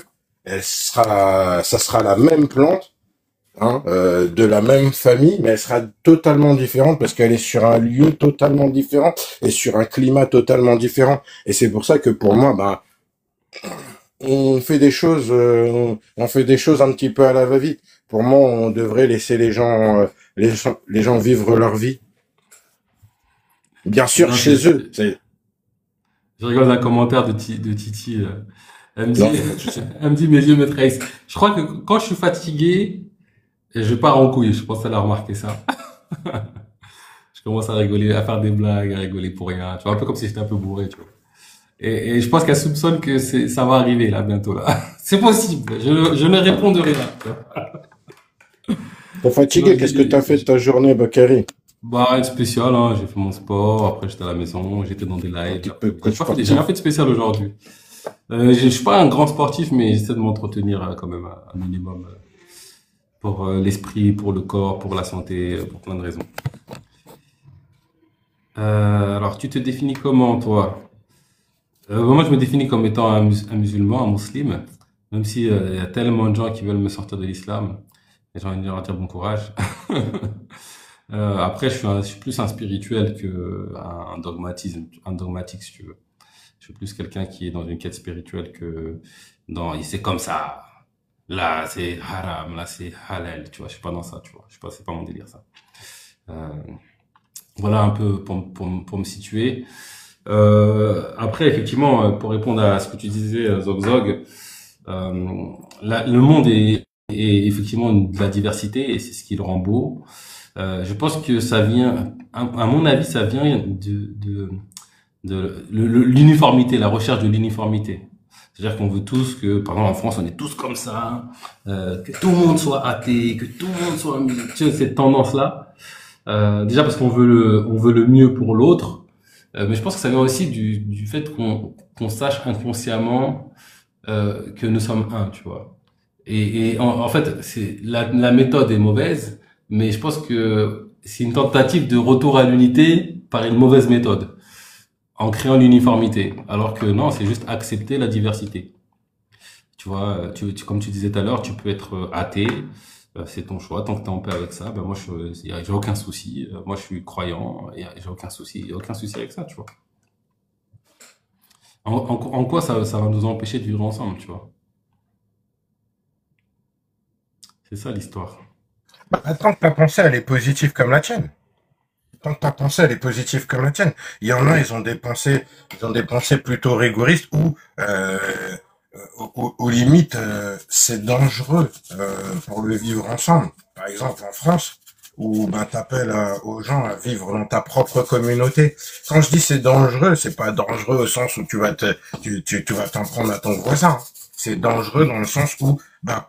Ça sera la même plante, hein, de la même famille, mais elle sera totalement différente parce qu'elle est sur un lieu totalement différent et sur un climat totalement différent. Et c'est pour ça que pour moi, ben, on fait des choses, on fait des choses un petit peu à la va-vite. Pour moi, on devrait laisser les gens vivre leur vie. Bien sûr, Non, chez eux. je rigole d'un commentaire de Titi. Elle me dit, Non, elle me dit, mes yeux me trahissent. Je crois que quand je suis fatigué, je pars en couille. Je pense qu'elle a remarqué ça. Je commence à rigoler, à faire des blagues, à rigoler pour rien. Tu vois, un peu comme si j'étais un peu bourré, tu vois. Et je pense qu'elle soupçonne que ça va arriver, là, bientôt, là. C'est possible. Je ne réponds de rien. Tu vois. t'es Sinon, fatigué, qu'est-ce que t'as fait de ta journée, Bakary? bah, rien de spécial, hein. J'ai fait mon sport. Après, j'étais à la maison. J'étais dans des Un lives. petit peu J'ai coach pas fait, j'ai rien sportif. fait de spécial aujourd'hui. Je suis pas un grand sportif, mais j'essaie de m'entretenir quand même un minimum pour l'esprit, pour le corps, pour la santé, pour plein de raisons. Alors, tu te définis comment, toi? Moi, je me définis comme étant un musulman, un musulman, même si il y a tellement de gens qui veulent me sortir de l'islam. Et j'ai envie de leur dire bon courage. Après, je suis plus un spirituel que un dogmatique, si tu veux. Je suis plus quelqu'un qui est dans une quête spirituelle que dans, c'est comme ça. Là, c'est haram, là, c'est halal, tu vois. Je suis pas dans ça, tu vois. Je sais pas, c'est pas mon délire, ça. Euh, voilà un peu pour me situer. Après, effectivement, pour répondre à ce que tu disais, Zog Zog, le monde est effectivement de la diversité et c'est ce qui le rend beau. Je pense que ça vient, à mon avis, ça vient de l'uniformité, la recherche de l'uniformité. C'est-à-dire qu'on veut tous que, par exemple en France, on est tous comme ça, que tout le monde soit athée, que tout le monde soit, tu vois, cette tendance-là. Déjà parce on veut le mieux pour l'autre, mais je pense que ça vient aussi du fait qu'on sache inconsciemment que nous sommes un, tu vois. Et en fait, c'est la méthode est mauvaise, mais je pense que c'est une tentative de retour à l'unité par une mauvaise méthode en créant l'uniformité. Alors que non, c'est juste accepter la diversité. Tu vois, comme tu disais tout à l'heure, tu peux être athée, c'est ton choix. Tant que t'es en paix avec ça, ben moi, j'ai aucun souci. Moi, je suis croyant, et j'ai aucun souci avec ça, tu vois. En quoi ça va nous empêcher de vivre ensemble, tu vois? C'est ça l'histoire. Bah, tant que ta pensée, elle est positive comme la tienne. Tant que ta pensée, elle est positive comme la tienne. Il y en a, ils ont des pensées plutôt rigoristes ou, aux limites, c'est dangereux, pour le vivre ensemble. Par exemple, en France, où, ben, t'appelles aux gens à vivre dans ta propre communauté. Quand je dis c'est dangereux, c'est pas dangereux au sens où tu vas t'en prendre à ton voisin. C'est dangereux dans le sens où, ben,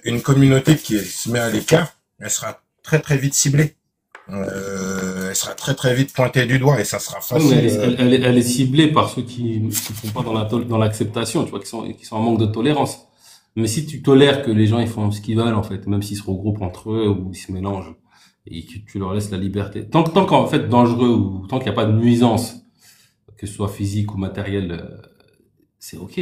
une communauté se met à l'écart, elle sera très très vite ciblée. Elle sera très très vite pointée du doigt et ça sera Ouais, mais facile. elle est ciblée par ceux qui font pas dans l'acceptation, tu vois, qui sont en manque de tolérance. Mais si tu tolères que les gens ils font ce qu'ils veulent en fait, même s'ils se regroupent entre eux ou ils se mélangent et que tu leur laisses la liberté, tant qu'en fait dangereux ou tant qu'il n'y a pas de nuisance, que ce soit physique ou matérielle, c'est ok.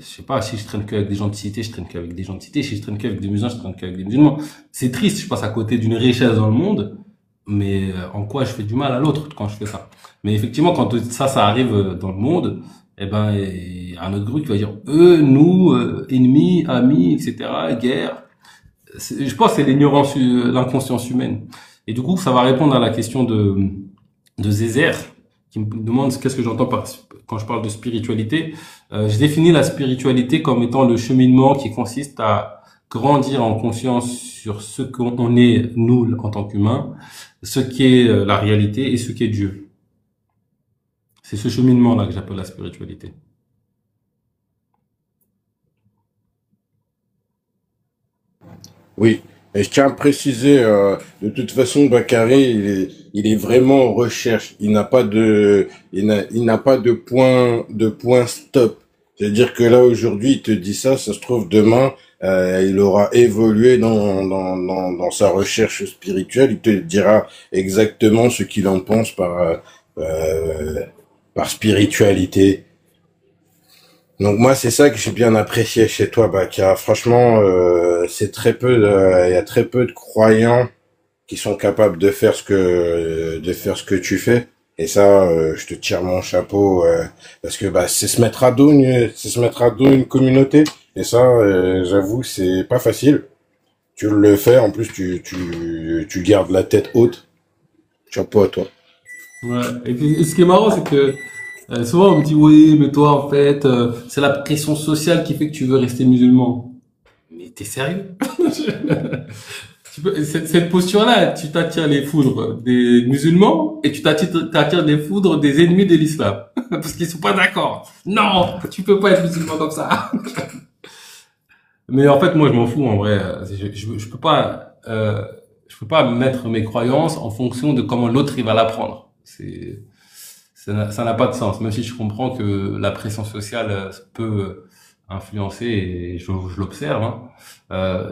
Je sais pas, si je traîne qu'avec des gens de cité, je traîne qu'avec des gens de cité. Si je traîne qu'avec des musulmans, je traîne qu'avec des musulmans. C'est triste, je passe à côté d'une richesse dans le monde, mais en quoi je fais du mal à l'autre quand je fais ça. Mais effectivement, quand ça arrive dans le monde, eh ben, il y a un autre groupe qui va dire eux, nous, ennemis, amis, etc., guerre. Je pense que c'est l'ignorance, l'inconscience humaine. Et du coup, ça va répondre à la question de Zézer, qui me demande qu'est-ce que j'entends quand je parle de spiritualité. Je définis la spiritualité comme étant le cheminement qui consiste à grandir en conscience sur ce qu'on est, nous, en tant qu'humains, ce qui est la réalité et ce qui est Dieu. C'est ce cheminement-là que j'appelle la spiritualité. Oui, et je tiens à préciser, de toute façon, Bakary, il est vraiment en recherche. Il n'a pas de point stop. C'est-à-dire que là, aujourd'hui, il te dit ça se trouve, demain, il aura évolué dans sa recherche spirituelle. Il te dira exactement ce qu'il en pense euh, par spiritualité. Donc moi c'est ça que j'ai bien apprécié chez toi, Baka. Franchement, il y a très peu de croyants qui sont capables de faire ce que tu fais. Et ça, je te tire mon chapeau parce que bah c'est se mettre à dos une communauté. Et ça, j'avoue, c'est pas facile. Tu le fais, en plus tu gardes la tête haute. Chapeau à toi. Ouais. Et puis, ce qui est marrant, c'est que souvent on me dit oui, mais toi en fait, c'est la pression sociale qui fait que tu veux rester musulman. Mais t'es sérieux? Cette posture-là, tu t'attires les foudres des musulmans et tu t'attires les foudres des ennemis de l'islam. Parce qu'ils sont pas d'accord. Non, tu peux pas être musulman comme ça. Mais en fait, moi, je m'en fous, en vrai. Je peux pas mettre mes croyances en fonction de comment l'autre il va l'apprendre. Ça n'a pas de sens. Même si je comprends que la pression sociale peut influencer et je l'observe, hein.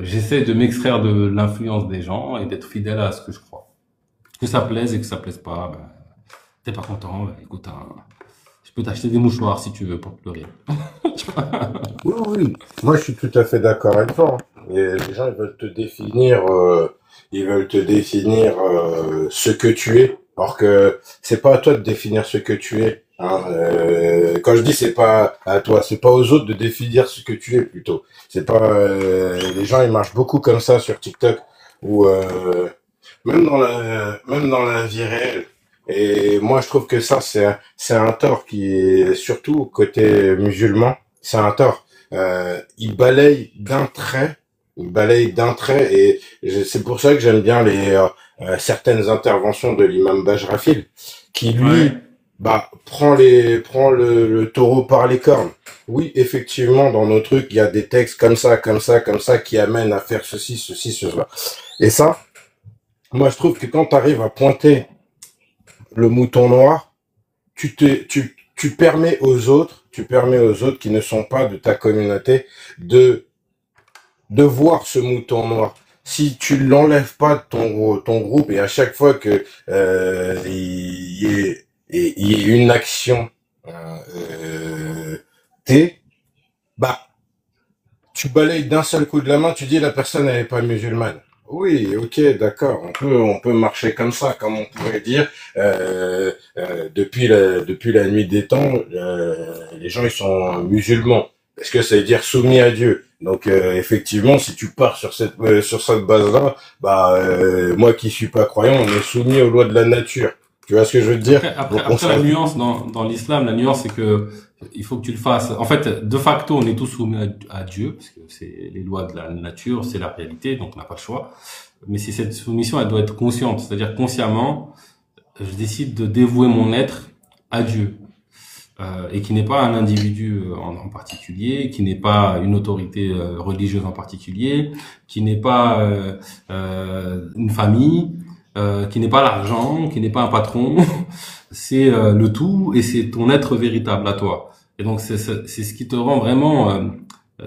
J'essaie de m'extraire de l'influence des gens et d'être fidèle à ce que je crois. Que ça plaise et que ça plaise pas, ben, t'es pas content, ben, écoute, hein, je peux t'acheter des mouchoirs si tu veux pour pleurer. Oui, oui. Moi, je suis tout à fait d'accord avec toi, hein. Et les gens, ils veulent te définir ce que tu es, alors que c'est pas à toi de définir ce que tu es. Hein. Quand je dis c'est pas à toi, c'est pas aux autres de définir ce que tu es plutôt. C'est pas les gens, ils marchent beaucoup comme ça sur TikTok ou même dans la vie réelle. Et moi, je trouve que ça, c'est un tort qui est surtout côté musulman. C'est un tort. Il balaye d'un trait, et c'est pour ça que j'aime bien certaines interventions de l'imam Bajrafil, qui lui, Ouais. bah, prend le taureau par les cornes. Oui, effectivement, dans nos trucs, il y a des textes comme ça, qui amènent à faire ceci, cela. Et ça, moi, je trouve que quand tu arrives à pointer le mouton noir, tu permets aux autres qui ne sont pas de ta communauté de, de voir ce mouton noir. Si tu l'enlèves pas de ton groupe, et à chaque fois que il y ait une action T, bah tu balayes d'un seul coup de la main, tu dis la personne elle est pas musulmane. Oui, ok, d'accord, on peut marcher comme ça, comme on pourrait dire depuis la nuit des temps, les gens ils sont musulmans. Est-ce que ça veut dire soumis à Dieu? Donc effectivement, si tu pars sur cette base-là, bah moi qui suis pas croyant, on est soumis aux lois de la nature. Tu vois ce que je veux te dire? Donc on Après la s'en nuance dans l'islam, la nuance c'est que il faut que tu le fasses. En fait, de facto, on est tous soumis à Dieu parce que c'est les lois de la nature, c'est la réalité, donc on n'a pas le choix. Mais c'est cette soumission, elle doit être consciente, c'est-à-dire consciemment, je décide de dévouer mon être à Dieu. Et qui n'est pas un individu en particulier, qui n'est pas une autorité religieuse en particulier, qui n'est pas une famille, qui n'est pas l'argent, qui n'est pas un patron. C'est le tout et c'est ton être véritable à toi. Et donc c'est ce qui te rend vraiment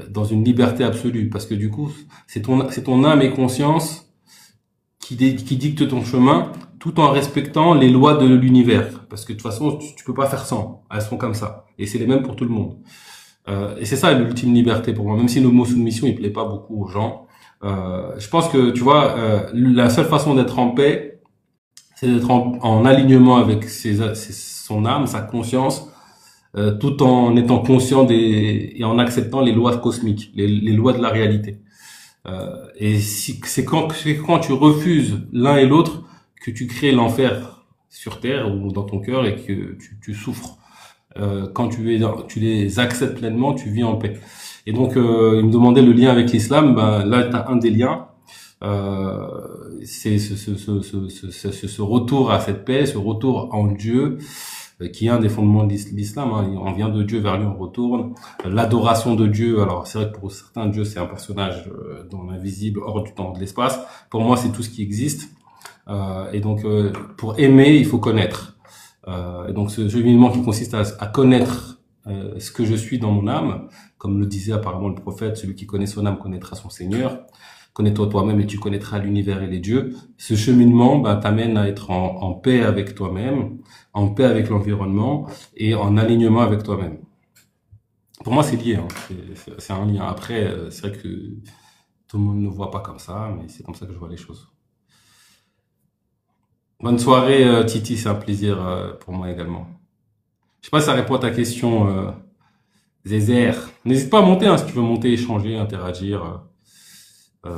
dans une liberté absolue, parce que du coup c'est ton âme et conscience qui dicte ton chemin, tout en respectant les lois de l'univers. Parce que de toute façon, tu peux pas faire sans. Elles sont comme ça. Et c'est les mêmes pour tout le monde. Et c'est ça l'ultime liberté pour moi. Même si le mot soumission, il plaît pas beaucoup aux gens. Je pense que, tu vois, la seule façon d'être en paix, c'est d'être en alignement avec son âme, sa conscience, tout en étant conscient et en acceptant les lois cosmiques, les lois de la réalité. Et c'est quand tu refuses l'un et l'autre que tu crées l'enfer sur terre ou dans ton cœur et que tu souffres. Quand tu les acceptes pleinement, tu vis en paix. Et donc, il me demandait le lien avec l'islam. Ben, là, tu as un des liens. C'est ce retour à cette paix, ce retour en Dieu, qui est un des fondements de l'islam. Hein. On vient de Dieu, vers lui on retourne. L'adoration de Dieu, alors c'est vrai que pour certains, Dieu c'est un personnage dans l'invisible, hors du temps, de l'espace. Pour moi, c'est tout ce qui existe. Et donc, pour aimer, il faut connaître. Et donc, ce cheminement qui consiste à connaître ce que je suis dans mon âme, comme le disait apparemment le prophète, celui qui connaît son âme connaîtra son Seigneur. Connais-toi toi-même et tu connaîtras l'univers et les dieux. Ce cheminement t'amène à être en paix avec toi-même, en paix avec l'environnement et en alignement avec toi-même. Pour moi, c'est lié. Hein. C'est un lien. Après, c'est vrai que tout le monde ne voit pas comme ça, mais c'est comme ça que je vois les choses. Bonne soirée, Titi. C'est un plaisir pour moi également. Je sais pas si ça répond à ta question, Zézer. N'hésite pas à monter hein, si tu veux monter, échanger, interagir.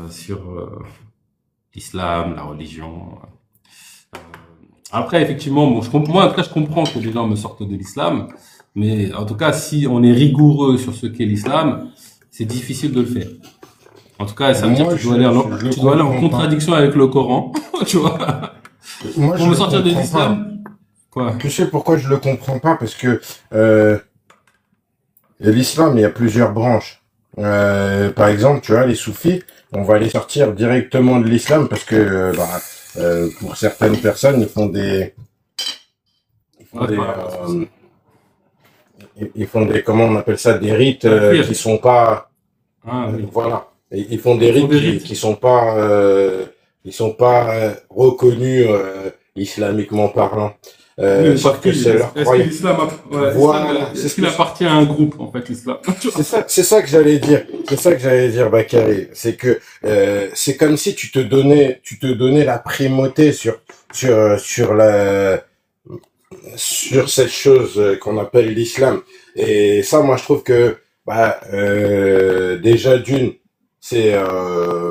Sur l'islam, la religion. Après, effectivement, moi, en tout cas, je comprends que les gens me sortent de l'islam, mais en tout cas, si on est rigoureux sur ce qu'est l'islam, c'est difficile de le faire. En tout cas, ça veut dire que tu dois aller en contradiction avec le Coran, tu vois. Moi, pour me sortir de l'islam. Quoi? Tu sais pourquoi je le comprends pas? Parce que l'islam, il y a plusieurs branches. Par exemple, tu vois, les soufis, on va les sortir directement de l'islam parce que pour certaines personnes, ils font des comment on appelle ça, des rites qui sont pas voilà. Et ils font des rites qui sont pas reconnus islamiquement parlant. Oui, sauf que c'est leur croyance. Voilà, c'est ce qu'il appartient à un groupe, en fait, l'islam. C'est ça que j'allais dire. C'est ça que j'allais dire, Bakary. C'est que, c'est comme si tu te donnais la primauté sur cette chose qu'on appelle l'islam. Et ça, moi, je trouve que, déjà c'est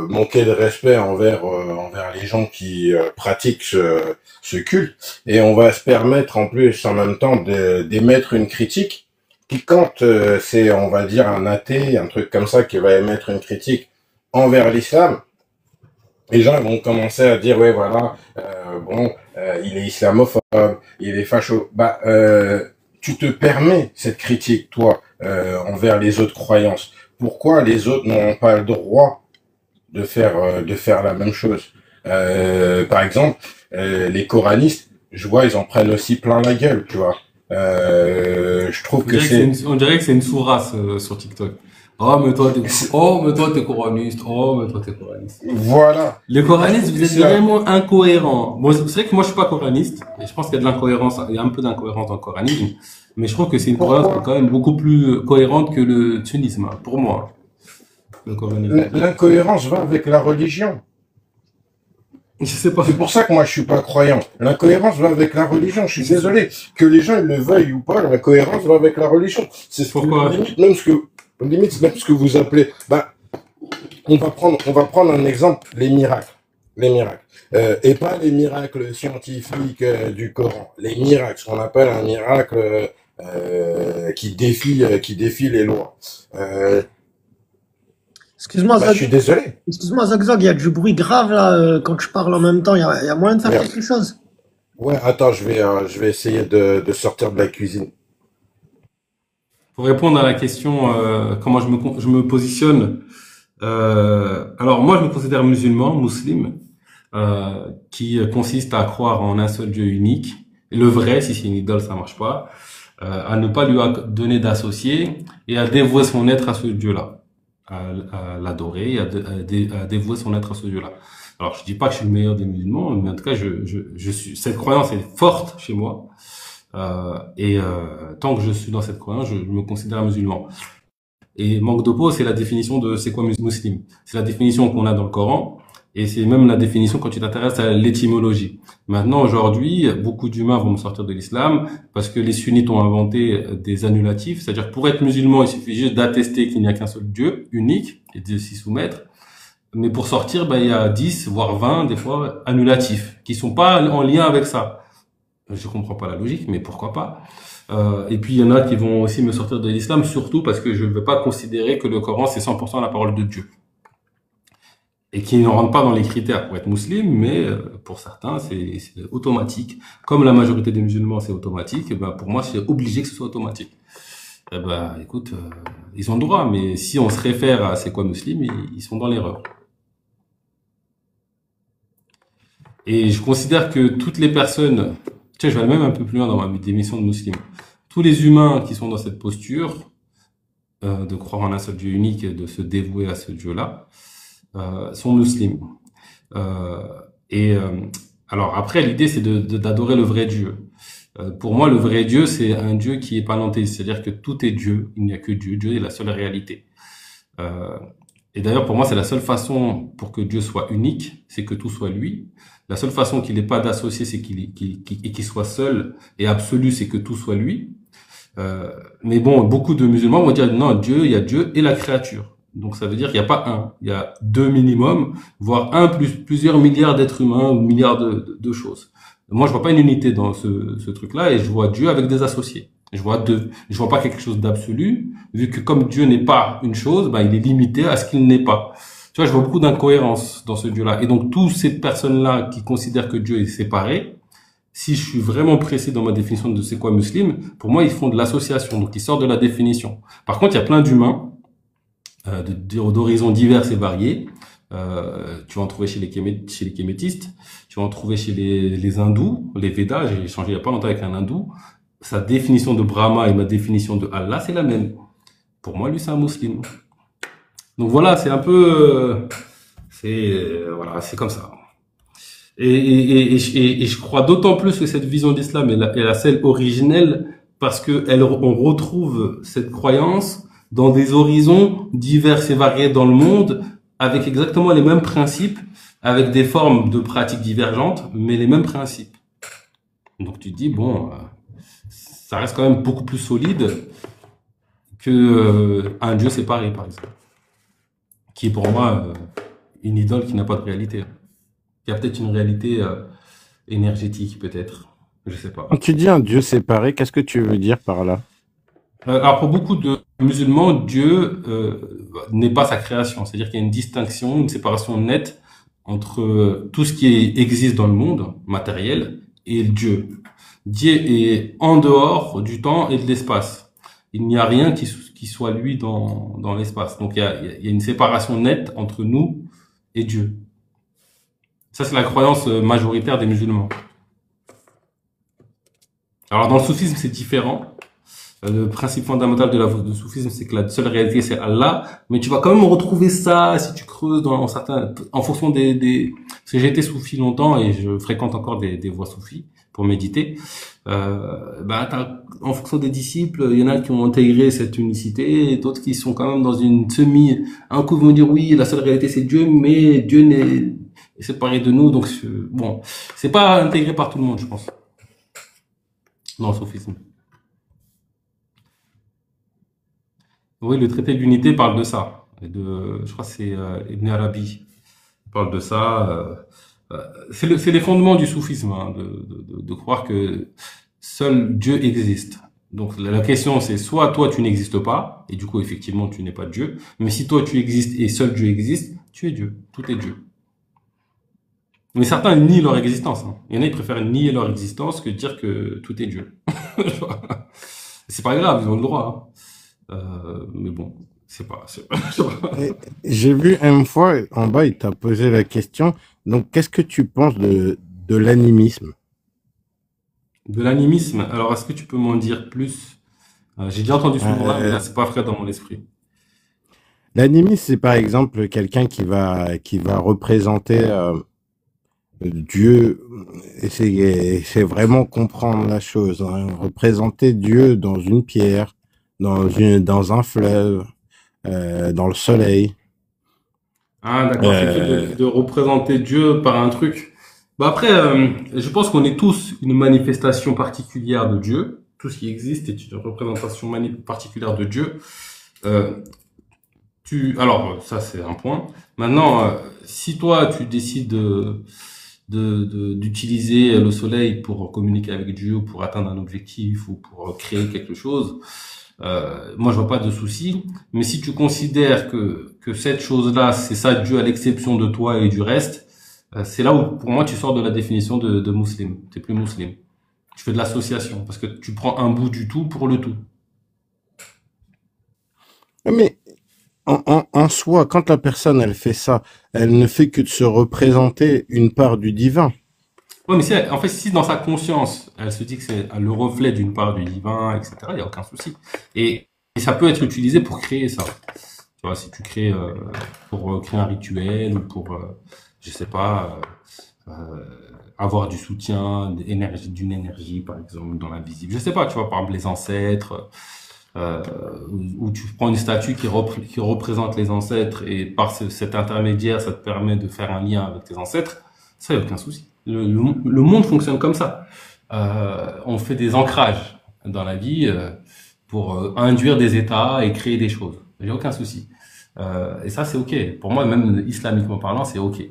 manquer de respect envers les gens qui pratiquent ce culte, et on va se permettre en plus en même temps d'émettre une critique qui, quand c'est, on va dire, un athée, un truc comme ça, qui va émettre une critique envers l'islam, les gens vont commencer à dire ouais voilà il est islamophobe, il est facho. Tu te permets cette critique, toi, envers les autres croyances. Pourquoi les autres n'ont pas le droit de faire la même chose? Par exemple, les coranistes, je vois, ils en prennent aussi plein la gueule, tu vois. Je trouve on dirait que c'est une sourasse sur TikTok. Oh mais toi t'es coraniste. Oh mais toi t'es coraniste. Voilà. Les coranistes, vous êtes vraiment incohérents. Bon, c'est vrai que moi je suis pas coraniste et je pense qu'il y a de l'incohérence, il y a un peu d'incohérence dans le coranisme, mais je trouve que c'est une croyance quand même beaucoup plus cohérente que le sunnisme, pour moi. L'incohérence va avec la religion. Je sais pas. C'est pour ça que moi je suis pas croyant. L'incohérence va avec la religion. Je suis désolé que les gens ils le veuillent ou pas. L'incohérence va avec la religion. C'est pourquoi limite même ce que vous appelez. On va prendre un exemple, les miracles, et pas les miracles scientifiques du Coran. Les miracles, ce qu'on appelle un miracle qui défie les lois. Excuse-moi, je suis désolé. Excuse-moi, Zagzag, il y a du bruit grave là quand je parle en même temps. Il y a moyen de faire quelque chose? Ouais, attends, je vais essayer de sortir de la cuisine. Pour répondre à la question, comment je me positionne. Alors moi, je me considère musulman, qui consiste à croire en un seul Dieu unique, le vrai. Si c'est une idole, ça marche pas. À ne pas lui donner d'associé et à dévouer son être à ce Dieu-là. À l'adorer et à dévouer son être à ce Dieu-là. Alors, je dis pas que je suis le meilleur des musulmans, mais en tout cas, je suis, cette croyance est forte chez moi. Tant que je suis dans cette croyance, je me considère musulman. Et manque de peau, c'est la définition de c'est quoi musulman. C'est la définition qu'on a dans le Coran. Et c'est même la définition quand tu t'intéresses à l'étymologie. Maintenant, aujourd'hui, beaucoup d'humains vont me sortir de l'islam parce que les sunnites ont inventé des annulatifs. C'est-à-dire, pour être musulman, il suffit juste d'attester qu'il n'y a qu'un seul Dieu, unique, et de s'y soumettre. Mais pour sortir, il y a 10, voire 20, des fois, annulatifs, qui sont pas en lien avec ça. Je comprends pas la logique, mais pourquoi pas. Et puis, il y en a qui vont aussi me sortir de l'islam, surtout parce que je ne veux pas considérer que le Coran, c'est 100% la parole de Dieu. Et qui ne rentrent pas dans les critères pour être musulman, mais pour certains, c'est automatique. Comme la majorité des musulmans, c'est automatique, pour moi, c'est obligé que ce soit automatique. Écoute, ils ont le droit, mais si on se réfère à c'est quoi musulman, ils sont dans l'erreur. Et je considère que toutes les personnes, je vais aller même un peu plus loin dans ma démission de musulman. Tous les humains qui sont dans cette posture de croire en un seul Dieu unique et de se dévouer à ce Dieu-là, sont musulmans. Alors après, l'idée c'est d'adorer le vrai Dieu. Pour moi, le vrai Dieu, c'est un Dieu qui est panenthéiste, c'est-à-dire que tout est Dieu, il n'y a que Dieu, Dieu est la seule réalité. Et d'ailleurs, pour moi, c'est la seule façon pour que Dieu soit unique, c'est que tout soit lui. La seule façon qu'il n'ait pas d'associé, c'est qu'il soit seul et absolu, c'est que tout soit lui. Mais bon, beaucoup de musulmans vont dire non, Dieu, il y a Dieu et la créature. Donc ça veut dire qu'il n'y a pas un, il y a deux minimum, voire un plus plusieurs milliards d'êtres humains ou milliards de choses. Moi, je vois pas une unité dans ce truc-là et je vois Dieu avec des associés. Je vois deux. Je vois pas quelque chose d'absolu, vu que comme Dieu n'est pas une chose, il est limité à ce qu'il n'est pas. Tu vois, je vois beaucoup d'incohérences dans ce Dieu-là. Et donc, toutes ces personnes-là qui considèrent que Dieu est séparé, si je suis vraiment précis dans ma définition de c'est quoi musulman, pour moi, ils font de l'association. Donc, ils sortent de la définition. Par contre, il y a plein d'humains, d'horizons divers et variés. Tu vas en trouver chez les kémétistes, tu vas en trouver chez les hindous, les Védas. J'ai échangé il y a pas longtemps avec un hindou. Sa définition de Brahma et ma définition de Allah, c'est la même. Pour moi, lui, c'est un musulman. Donc voilà, c'est un peu, voilà, c'est comme ça. Et je crois d'autant plus que cette vision d'islam est la celle originelle parce que on retrouve cette croyance dans des horizons divers et variés dans le monde avec exactement les mêmes principes, avec des formes de pratiques divergentes, mais les mêmes principes. Donc tu te dis, bon, ça reste quand même beaucoup plus solide que un Dieu séparé, par exemple, qui est pour moi une idole qui n'a pas de réalité. Il y a peut-être une réalité énergétique, peut-être, je sais pas. Quand tu dis un Dieu séparé, qu'est-ce que tu veux dire par là? Alors pour beaucoup de musulmans, Dieu n'est pas sa création, c'est-à-dire qu'il y a une distinction, une séparation nette entre tout ce qui existe dans le monde matériel et Dieu. Dieu est en dehors du temps et de l'espace. Il n'y a rien qui soit lui dans l'espace. Donc il y a une séparation nette entre nous et Dieu. Ça, c'est la croyance majoritaire des musulmans. Alors dans le soufisme, c'est différent. Le principe fondamental du soufisme, c'est que la seule réalité, c'est Allah. Mais tu vas quand même retrouver ça si tu creuses en fonction parce que j'ai été soufi longtemps et je fréquente encore des voies soufis pour méditer. En fonction des disciples, il y en a qui ont intégré cette unicité et d'autres qui sont quand même dans une un coup vont dire oui, la seule réalité c'est Dieu, mais Dieu est séparé de nous. Donc bon, c'est pas intégré par tout le monde, je pense, dans le soufisme. Oui, le traité d'unité parle de ça. Je crois que c'est Ibn Arabi qui parle de ça. C'est les fondements du soufisme, hein, de croire que seul Dieu existe. Donc la question c'est soit toi tu n'existes pas, et du coup effectivement tu n'es pas Dieu, mais si toi tu existes et seul Dieu existe, tu es Dieu, tout est Dieu. Mais certains nient leur existence. Hein. Il y en a qui préfèrent nier leur existence que dire que tout est Dieu. C'est pas grave, ils ont le droit. Hein. Mais bon, c'est pas. J'ai vu une fois en bas, il t'a posé la question. Donc, qu'est-ce que tu penses de l'animisme? De l'animisme. Alors, est-ce que tu peux m'en dire plus? J'ai déjà entendu ce mot-là, mais là, c'est pas frais dans mon esprit. L'animisme, c'est par exemple quelqu'un qui va représenter Dieu. Et c'est vraiment comprendre la chose. Hein, représenter Dieu dans une pierre, dans un fleuve, dans le soleil. Ah, d'accord, c'est le fait Euh, de représenter Dieu par un truc. Bah après, je pense qu'on est tous une manifestation particulière de Dieu. Tout ce qui existe est une représentation particulière de Dieu. Euh, alors, ça c'est un point. Maintenant, si toi tu décides d'utiliser le soleil pour communiquer avec Dieu, pour atteindre un objectif ou pour créer quelque chose, moi je vois pas de souci. Mais si tu considères que cette chose-là, c'est ça Dieu à l'exception de toi et du reste, c'est là où pour moi tu sors de la définition de musulman. T'es plus musulman. Tu fais de l'association parce que tu prends un bout du tout pour le tout. mais en soi, quand la personne elle fait ça, elle ne fait que de se représenter une part du divin. Ouais, mais si en fait, si dans sa conscience, elle se dit que c'est le reflet d'une part du divin, etc., il y a aucun souci. Et ça peut être utilisé pour créer ça. Tu vois, si tu crées pour créer un rituel ou pour, je sais pas, avoir du soutien, d'une énergie, par exemple, dans l'invisible. Je sais pas, tu vois, par exemple les ancêtres, où tu prends une statue qui représente les ancêtres et par cet intermédiaire, ça te permet de faire un lien avec tes ancêtres. Ça, y a aucun souci. Le monde fonctionne comme ça. On fait des ancrages dans la vie pour induire des états et créer des choses. Il y a aucun souci. Et ça, c'est ok. Pour moi, même islamiquement parlant, c'est ok.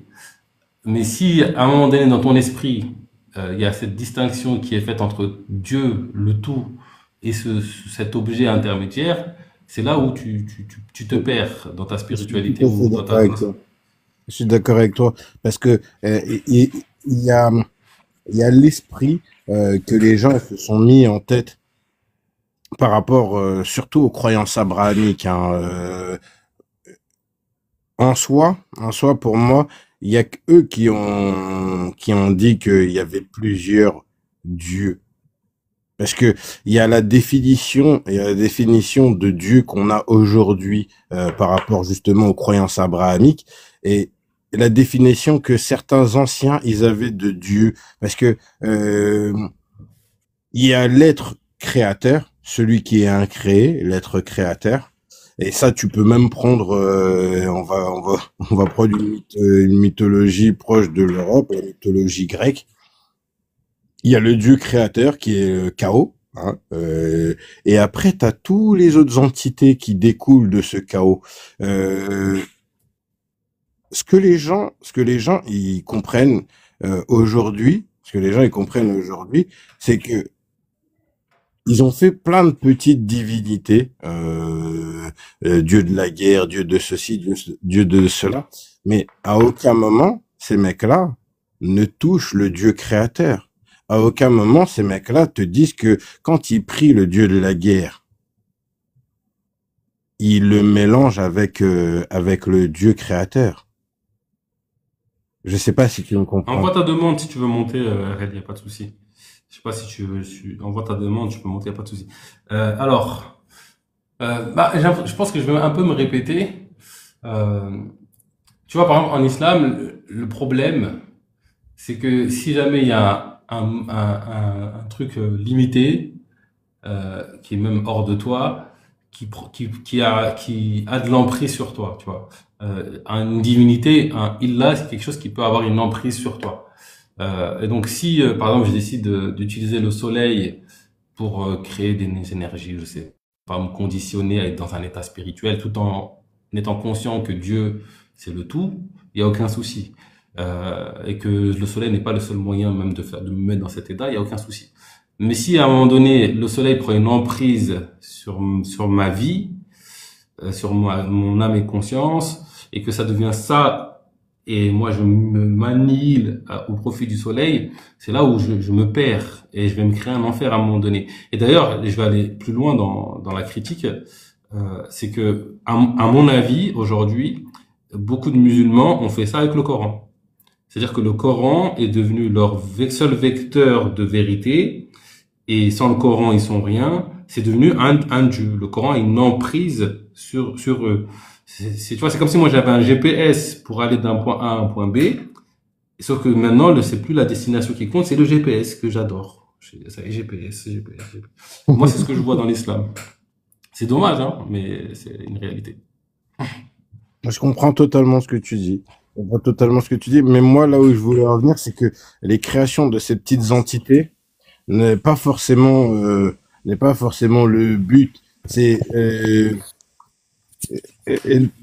Mais si à un moment donné dans ton esprit, il y a cette distinction qui est faite entre Dieu, le tout, et cet objet intermédiaire, c'est là où tu te perds dans ta Je suis spiritualité tout à fait ou dans d'accord ta... avec toi. Je suis d'accord avec toi parce que il y a l'esprit que les gens se sont mis en tête par rapport surtout aux croyances abrahamiques. Hein, en soi, pour moi, il y a que eux qui ont dit qu'il y avait plusieurs dieux. Parce que il y a la définition de Dieu qu'on a aujourd'hui par rapport justement aux croyances abrahamiques et la définition que certains anciens ils avaient de Dieu. Parce que il y a l'être créateur, celui qui est incréé, l'être créateur. Et ça, tu peux même prendre, on va prendre une mythologie proche de l'Europe, la mythologie grecque. Il y a le dieu créateur qui est le chaos, hein, et après, tu as tous les autres entités qui découlent de ce chaos. Euh, ce que les gens ils comprennent aujourd'hui, c'est que ils ont fait plein de petites divinités, dieu de la guerre, dieu de ceci, dieu de cela, mais à aucun moment ces mecs-là ne touchent le dieu créateur. À aucun moment ces mecs-là te disent que quand ils prient le dieu de la guerre, ils le mélangent avec le dieu créateur. Je sais pas si tu me comprends. Envoie ta demande si tu veux monter, Red, y a pas de souci. Je sais pas si tu veux, envoie ta demande, tu peux monter, y a pas de souci. Alors, je pense que je vais un peu me répéter. Euh, Tu vois, par exemple, en islam, le problème, c'est que si jamais il y a un truc limité, qui est même hors de toi, qui a de l'emprise sur toi, tu vois. Une divinité, un illah, c'est quelque chose qui peut avoir une emprise sur toi. Et donc, si, par exemple, je décide d'utiliser le soleil pour créer des énergies, je sais pas, me conditionner à être dans un état spirituel, tout en étant conscient que Dieu, c'est le tout, il y a aucun souci. Et que le soleil n'est pas le seul moyen même de me mettre dans cet état, il y a aucun souci. Mais si à un moment donné, le soleil prend une emprise sur ma vie, sur mon âme et conscience, et que ça devient ça, et moi je me m'annihile au profit du soleil, c'est là où je me perds, et je vais me créer un enfer à un moment donné. Et d'ailleurs, je vais aller plus loin dans la critique, c'est que, à mon avis, aujourd'hui, beaucoup de musulmans ont fait ça avec le Coran. C'est-à-dire que le Coran est devenu leur seul vecteur de vérité, et sans le Coran, ils sont rien. C'est devenu un dieu. Le Coran a une emprise sur eux. Tu vois, c'est comme si moi j'avais un GPS pour aller d'un point A à un point B. Sauf que maintenant, c'est plus la destination qui compte, c'est le GPS que j'adore. Ça y est, GPS, GPS, GPS. Moi, c'est ce que je vois dans l'islam. C'est dommage, hein, mais c'est une réalité. Je comprends totalement ce que tu dis. Je comprends totalement ce que tu dis, mais moi, là où je voulais revenir, c'est que les créations de ces petites entités n'est pas forcément, n'est pas forcément le but. C'est,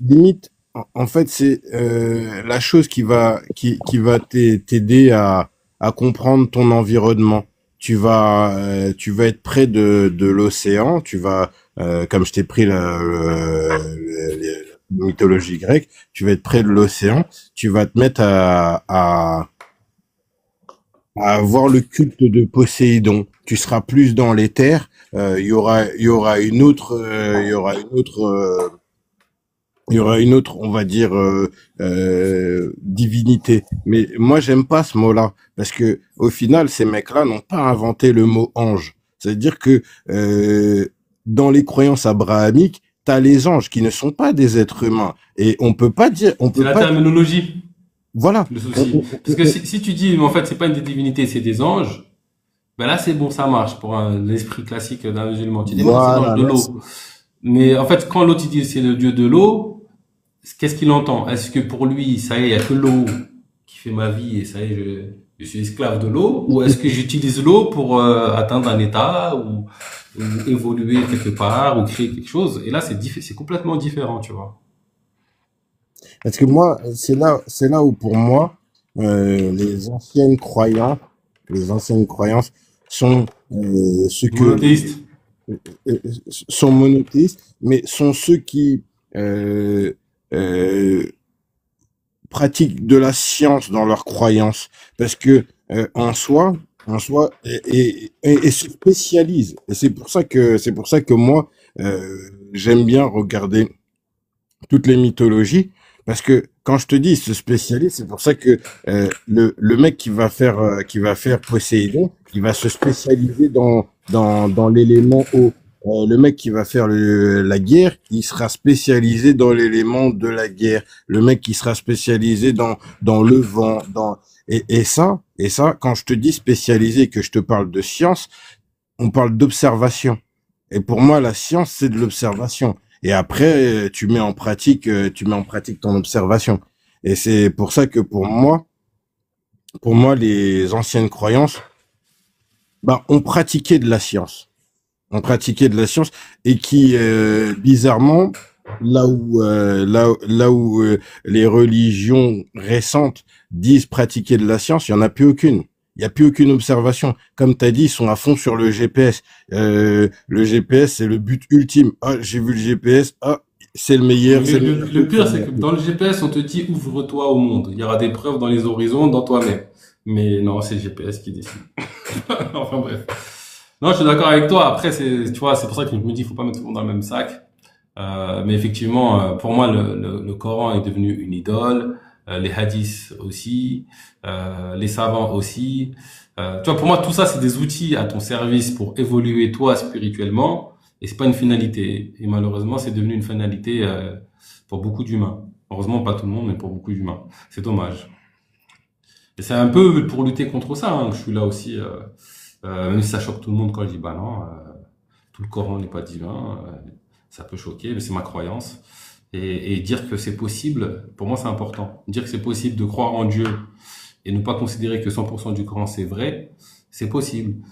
limite, en fait, c'est la chose qui va t'aider à comprendre ton environnement. Tu vas être près de l'océan. Comme je t'ai pris la mythologie grecque, tu vas être près de l'océan. Tu vas te mettre à avoir le culte de Poséidon. Tu seras plus dans les terres. Il y aura une autre, il y aura une autre, on va dire, divinité. Mais moi, j'aime pas ce mot-là parce que au final, ces mecs-là n'ont pas inventé le mot ange. C'est-à-dire que dans les croyances abrahamiques, t'as les anges qui ne sont pas des êtres humains et on C'est peut la pas, terminologie, voilà. le souci. Parce que si tu dis, mais en fait, c'est pas une des divinités, c'est des anges, ben là, c'est bon, ça marche pour l'esprit classique d'un musulman. Tu dis, non, c'est l'ange Voilà, de merci. l'eau. Mais en fait, quand l'autre il dit c'est le dieu de l'eau, qu'est-ce qu'il entend? Est-ce que pour lui, ça y est, il y a que l'eau qui fait ma vie et ça y est, je suis esclave de l'eau? Ou est-ce que j'utilise l'eau pour atteindre un état ou évoluer quelque part ou créer quelque chose? Et là, c'est complètement différent, tu vois. Parce que moi, c'est là où pour moi, les les anciennes croyances sont ce que Monothéiste. euh, sont monothéistes, mais sont ceux qui euh, euh, pratiquent de la science dans leurs croyances, parce que en soi, et se spécialisent. Et c'est pour ça que moi, j'aime bien regarder toutes les mythologies, parce que quand je te dis se spécialise, c'est pour ça que le mec qui va faire Poséidon, il va se spécialiser dans l'élément eau. Le mec qui va faire la guerre, il sera spécialisé dans l'élément de la guerre. Le mec qui sera spécialisé dans le vent, et ça, quand je te dis spécialisé, que je te parle de science, on parle d'observation. Et pour moi, la science, c'est de l'observation. Et après, tu mets en pratique ton observation. Et c'est pour ça que pour moi, les anciennes croyances, bah, on pratiquait de la science. On pratiquait de la science et qui, bizarrement, là où les religions récentes disent pratiquer de la science, il y en a plus aucune. Il y a plus aucune observation. Comme tu as dit, ils sont à fond sur le GPS. Le GPS, c'est le but ultime. Ah, j'ai vu le GPS. Ah, c'est le meilleur. Mais C'est le meilleur le truc. pire, c'est que dans le GPS, on te dit ouvre-toi au monde. Il y aura des preuves dans les horizons, dans toi-même. Mais non, c'est le GPS qui décide. Enfin bref. Non, je suis d'accord avec toi. Après, tu vois, c'est pour ça que je me dis, faut pas mettre tout le monde dans le même sac. Mais effectivement, pour moi, le Coran est devenu une idole, les hadiths aussi, les savants aussi. Tu vois, pour moi, tout ça, c'est des outils à ton service pour évoluer toi spirituellement, et c'est pas une finalité. Et malheureusement, c'est devenu une finalité pour beaucoup d'humains. Heureusement, pas tout le monde, mais pour beaucoup d'humains. C'est dommage. Et c'est un peu pour lutter contre ça hein, que je suis là aussi. Même si ça choque tout le monde quand je dis bah non, tout le Coran n'est pas divin, ça peut choquer, mais c'est ma croyance. Et dire que c'est possible, pour moi c'est important. Dire que c'est possible de croire en Dieu et ne pas considérer que 100% du Coran c'est vrai, c'est possible.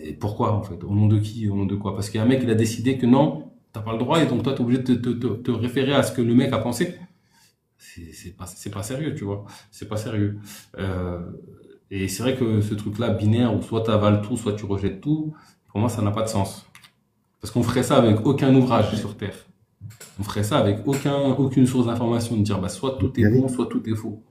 Et pourquoi en fait? Au nom de qui? Au nom de quoi? Parce qu'il y a un mec qui a décidé que non, t'as pas le droit et donc toi t'es obligé de te référer à ce que le mec a pensé. C'est pas sérieux, tu vois. C'est pas sérieux. Euh, et c'est vrai que ce truc-là, binaire, où soit tu avales tout, soit tu rejettes tout, pour moi, ça n'a pas de sens. Parce qu'on ferait ça avec aucun ouvrage sur Terre. On ferait ça avec aucune source d'information, de dire, bah, soit tout est bon, soit tout est faux.